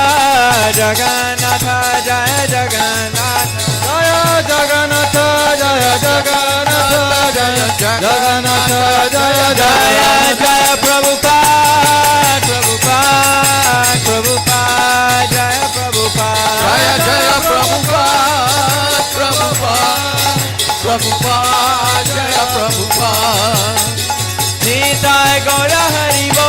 Jagannath Jaya Jagannath Jaya Jagannath Jaya Jagannath Jaya Jagannath Jaya Jaya Jagannath Jaya Prabhupada Jaya Prabhupada Jaya Jaya Prabhupada Jaya Prabhupada Nitai Gaura Haribo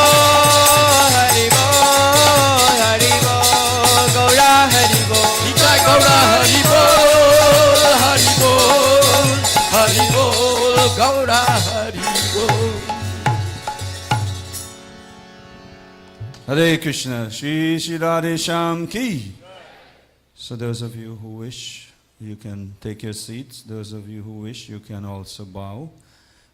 Gaura Haribo Nitai Gaura Haribol Gaura Haribol Hare Krishna, Shri Shri Radhe Shyam Ki. So those of you who wish, you can take your seats. Those of you who wish, you can also bow.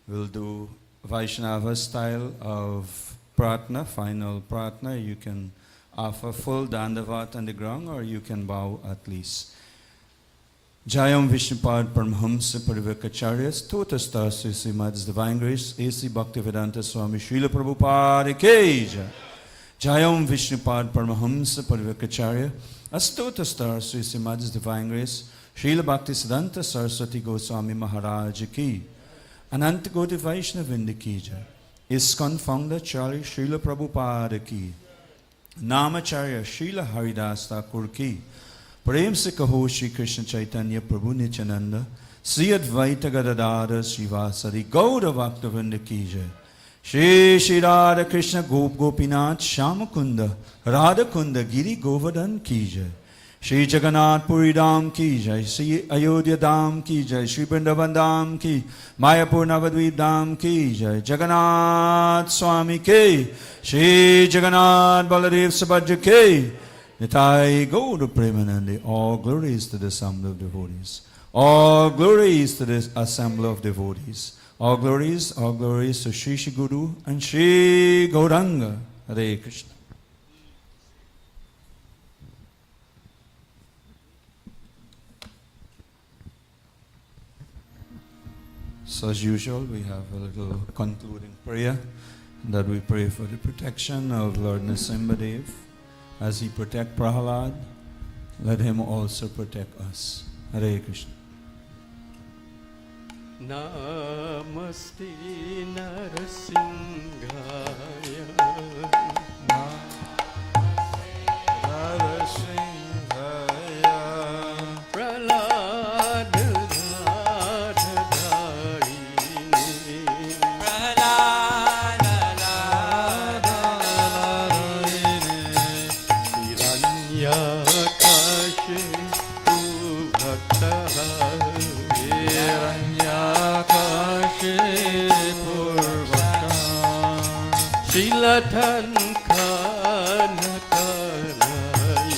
We'll do Vaishnava style of pratna, final pratna. You can offer full dandavat on the ground, or you can bow at least. Jayam Vishnupad Paramhamsa Parivakacharya Stotastar Sri Madh's Divine Grace A.C. Bhaktivedanta Swami Srila Prabhupada Ki Jai. Jayam Vishnupad Paramhamsa Parivakacharya Astotastar Sri Madh's Divine Grace Srila Bhaktisiddhanta Saraswati Goswami Maharaj Ki. Ananta Goti Vaishnavinda Ki Jai. ISKCON founder Charlie Srila Prabhupada Ki. Namacharya Srila Haridas Thakur Ki. प्रेम से कहो श्री कृष्ण चैतन्य प्रभु नित्यानंद श्री अद्वैत गदाधर श्रीवासरि गौर भक्तवृंद की जय। श्री श्री राधा कृष्ण गोप गोपीनाथ श्याम कुंद राधा कुंद गिरि गोवर्धन की जय। Shri Jagannath Puri Dham ki jai, Shri Ayodhya Dham ki jai, Shri Vrindavan Dham ki, Mayapur Navadvip Dham ki jai, Jagannath Swami ki, Shri Jagannath Baladev Subhadra ki, Nitai Gaura Premanande. All glories to the assembly of devotees. All glories to the assembly of devotees. All glories to Shri Shri Guru and Shri Gauranga. Hare Krishna. So as usual, we have a little concluding prayer that we pray for the protection of Lord Nrsimhadev. As he protect Prahalad, let him also protect us. Hare Krishna. Namaste Narasimhaya. Narasimhaya. Prahlad Radhadharini. Prahlad Hiranyakashe Bhaktaha. Shilatan Kana Kanai.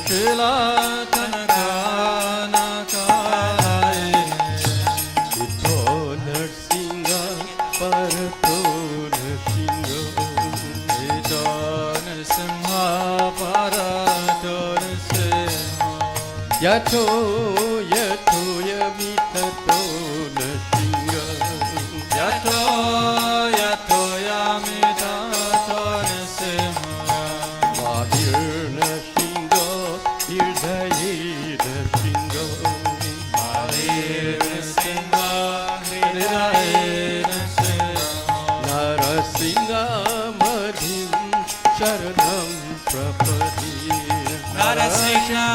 Shilatan Kana Kanai. Ito Narsingha Parato Narsingha. Ito Nrsimha Parato Nrsimha. Yato Yato Yamitato Narsingha. Yato Yato Yamitato Nrsimha. Mahir Narsingha Hirdaye Narsingha. Mahir Nrsimha Hirdaye Nrsimha. Narasingha Madhim Sharanam Prapadi. Narasingha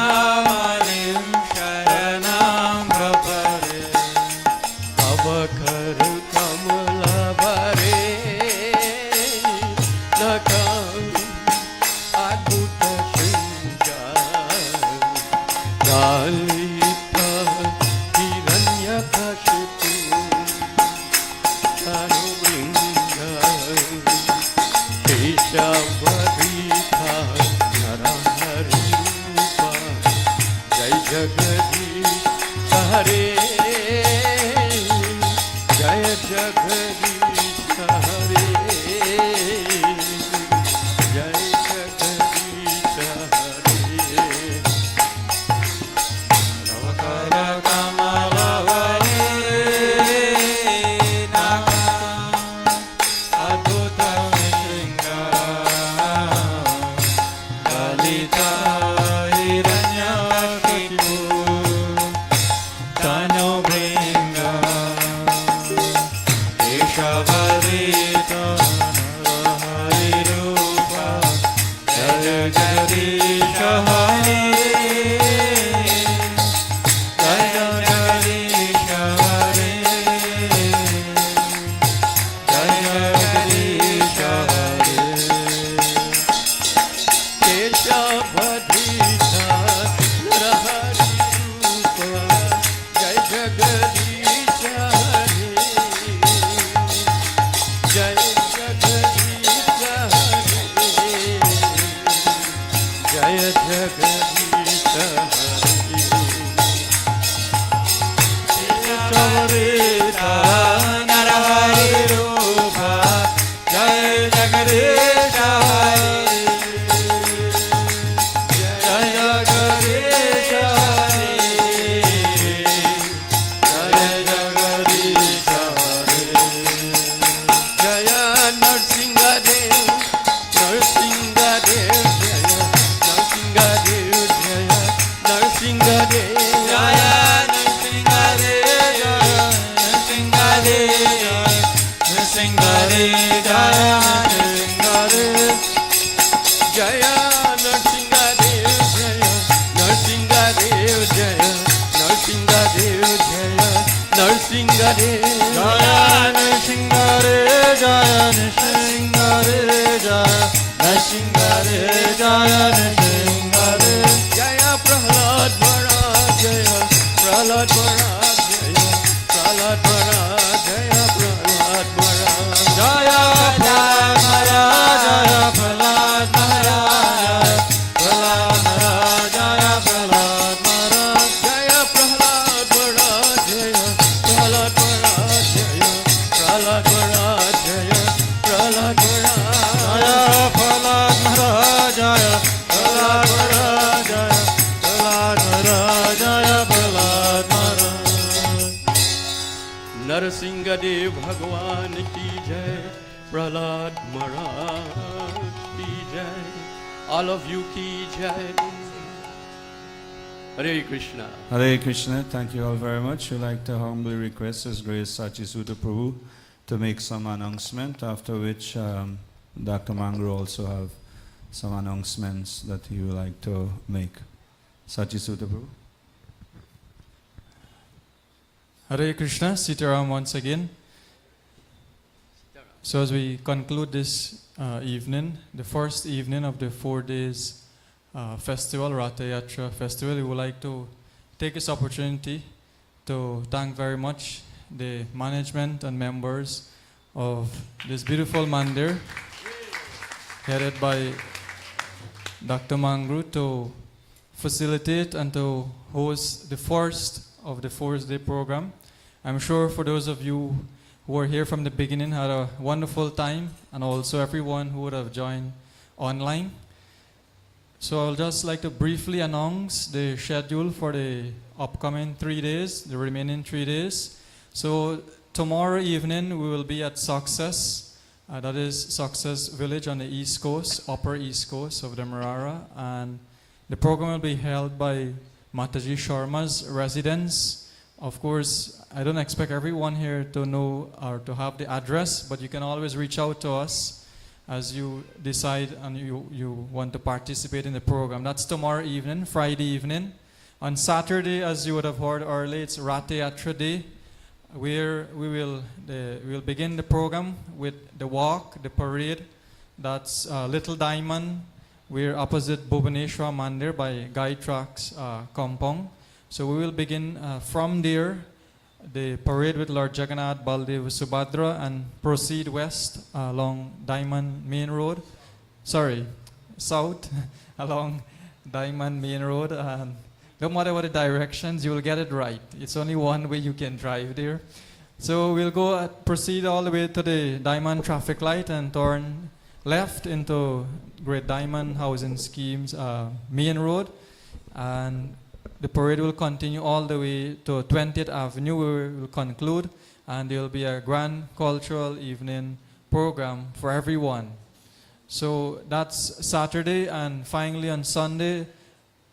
Madhim Sharanam Prapade. Avakar Kamala Bare Nakam Adbhuta Shringar Lalita Hiranyakashipu Anuvringa Keshavadita Narahari Rupa Jai Jagadish Hare Jaya Jagadish Hare Jaya Jagadish Hare Navakara Kamala Vare Nakam Adbhuta Shringar Lalita Hiranyakashipu Tanu Bringa Keshavarita Narahari Rupa Jaya Jagadish Hare Jaya Jagadish Hare Jaya Jagadish Hare Keshavadita Narahari Rupa Jai Jagadish Hare Jai Jagadish Hare Jaya Jagadish Hare Keshavarita Narahari Rupa Jaya Jagadish Hare Jaya Jagadish Hare Jaya Jagadish Hare Jaya Narsingha Dev Narsingha Dev Jaya Narsingha Dev Jaya Narsingha Dev Jaya Nrsimha Dev Jaya Nrsimha Dev Nrsimha Dev Jaya Nrsimha Dev Jaya Narsingha Dev Jaya Narsingha Dev Jaya Narsingha Dev Jaya Narsingha Dev Jaya Nrsimha Dev Jaya Nrsimha Dev Jaya Nrsimha Dev Jaya Nrsimha Dev Narasimhadeva भगवान की जय, प्रहलाद महाराज की जय, all of you की जय. Hare Krishna. Hare Krishna. Thank you all very much. We'd like to humbly request His Grace Sachisuta Prabhu to make some announcement, after which Dr. Mangro also have some announcements that he would like to make. Sachisuta Prabhu. Hare Krishna, Sitaram once again. So as we conclude this evening, the first evening of the 4 days festival, Ratha Yatra festival, we would like to take this opportunity to thank very much the management and members of this beautiful mandir headed by Dr. Mangru to facilitate and to host the first of the 4-day program. I'm sure for those of you who were here from the beginning had a wonderful time, and also everyone who would have joined online. So I'll just like to briefly announce the schedule for the upcoming 3 days, the remaining 3 days. So tomorrow evening we will be at Success, that is Success Village on the East Coast, Upper East Coast of the Marara, and the program will be held by Mataji Sharma's residence. Of course, I don't expect everyone here to know or to have the address, but you can always reach out to us as you decide and you want to participate in the program. That's tomorrow evening, Friday evening. On Saturday, as you would have heard earlier, it's Ratha Yatra Day, where we'll begin the program with the walk, the parade. That's Little Diamond. We're opposite Bhubaneswar Mandir by Guy Trucks compound. So we will begin from there, the parade with Lord Jagannath, Baldev, Subhadra, and proceed west along Diamond Main Road. South along Diamond Main Road. And no matter what the directions, you will get it right. It's only one way you can drive there. So we'll proceed all the way to the Diamond traffic light and turn left into Great Diamond Housing Schemes Main Road. And the parade will continue all the way to 20th Avenue, where we will conclude, and there will be a grand cultural evening program for everyone. So that's Saturday, and finally on Sunday,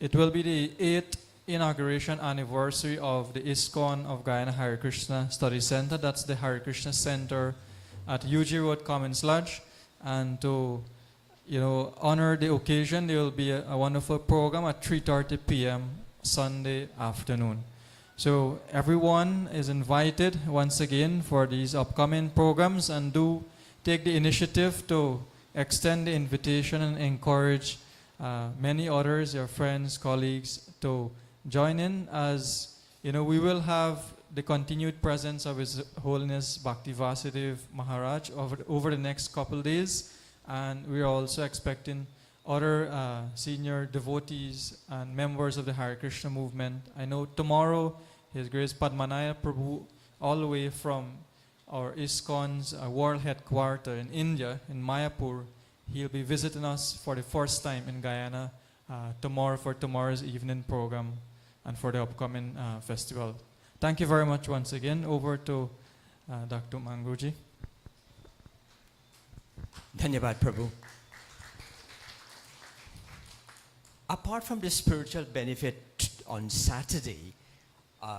it will be the 8th inauguration anniversary of the ISKCON of Guyana Hare Krishna Study Center. That's the Hare Krishna Center at UG Road Commons Lodge. And to honor the occasion, there will be a wonderful program at 3:30 p.m. Sunday afternoon. So everyone is invited once again for these upcoming programs, and do take the initiative to extend the invitation and encourage many others, your friends, colleagues, to join in, as we will have the continued presence of His Holiness Bhakti Vasudev Maharaj over the next couple days, and we are also expecting other senior devotees and members of the Hare Krishna movement. I know tomorrow His Grace Padmanaya Prabhu, all the way from our ISKCON's world headquarters in India, in Mayapur, he'll be visiting us for the first time in Guyana tomorrow for tomorrow's evening program and for the upcoming festival. Thank you very much once again. Over to Dr. Manguji. Dhanyavad Prabhu. Apart from the spiritual benefit on Saturday,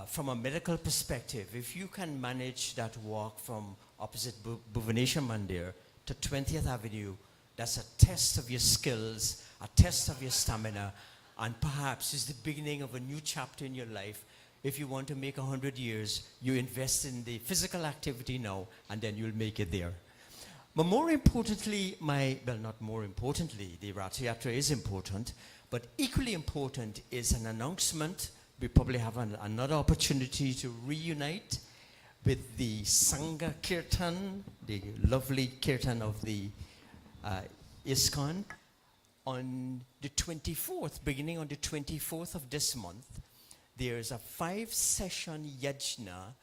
from a medical perspective, if you can manage that walk from opposite Bhubaneswar Mandir to 20th Avenue, that's a test of your skills, a test of your stamina, and perhaps is the beginning of a new chapter in your life. If you want to make 100 years, you invest in the physical activity now, and then you'll make it there. But more importantly, not more importantly, the Ratha Yatra is important, but equally important is an announcement. We probably have another opportunity to reunite with the Sangha Kirtan, the lovely Kirtan of the ISKCON, on the 24th, beginning on the 24th of this month. There's a 5-session yajna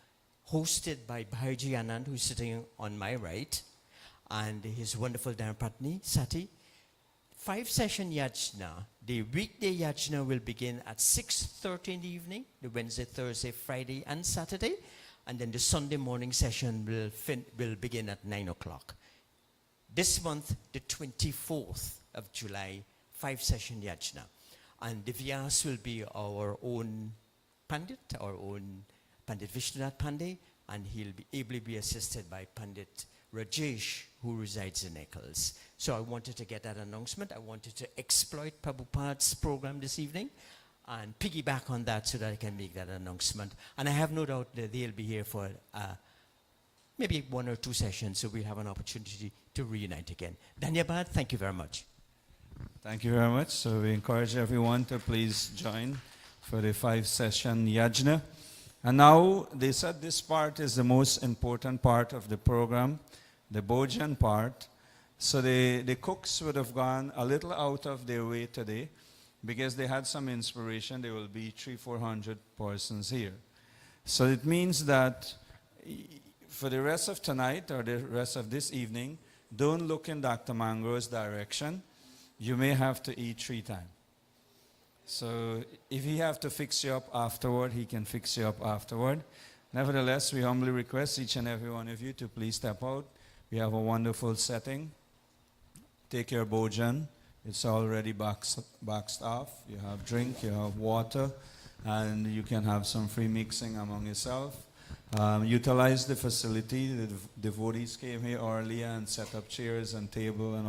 hosted by Bhaiji Anand, who's sitting on my right, and his wonderful Dharmapatni, Sati. 5-session yajna. The weekday yajna will begin at 6:30 in the evening, the Wednesday, Thursday, Friday, and Saturday. and then the Sunday morning session will begin at 9 o'clock. This month, the 24th of July, 5-session yajna. And the Vyas will be our own Pandit, our own Pandit Vishnunath Pandey, and he'll be ably be assisted by Pandit Rajesh, who resides in Eccles. So I wanted to get that announcement. I wanted to exploit Prabhupada's program this evening and piggyback on that so that I can make that announcement. And I have no doubt that they'll be here for maybe 1 or 2 sessions, so we'll have an opportunity to reunite again. Dhanyabad, thank you very much. Thank you very much. So we encourage everyone to please join for the 5-session yajna. And now they said this part is the most important part of the program, the Bhojan part. So the cooks would have gone a little out of their way today because they had some inspiration. There will be 300-400 persons here. So it means that for the rest of tonight or the rest of this evening, don't look in Dr. Mangro's direction. You may have to eat 3 times. So if he have to fix you up afterward, he can fix you up afterward. Nevertheless, we humbly request each and every one of you to please step out. We have a wonderful setting. Take your bhojan. It's already boxed off. You have drink, you have water, and you can have some free mixing among yourself. Utilize the facility. The devotees came here earlier and set up chairs and table and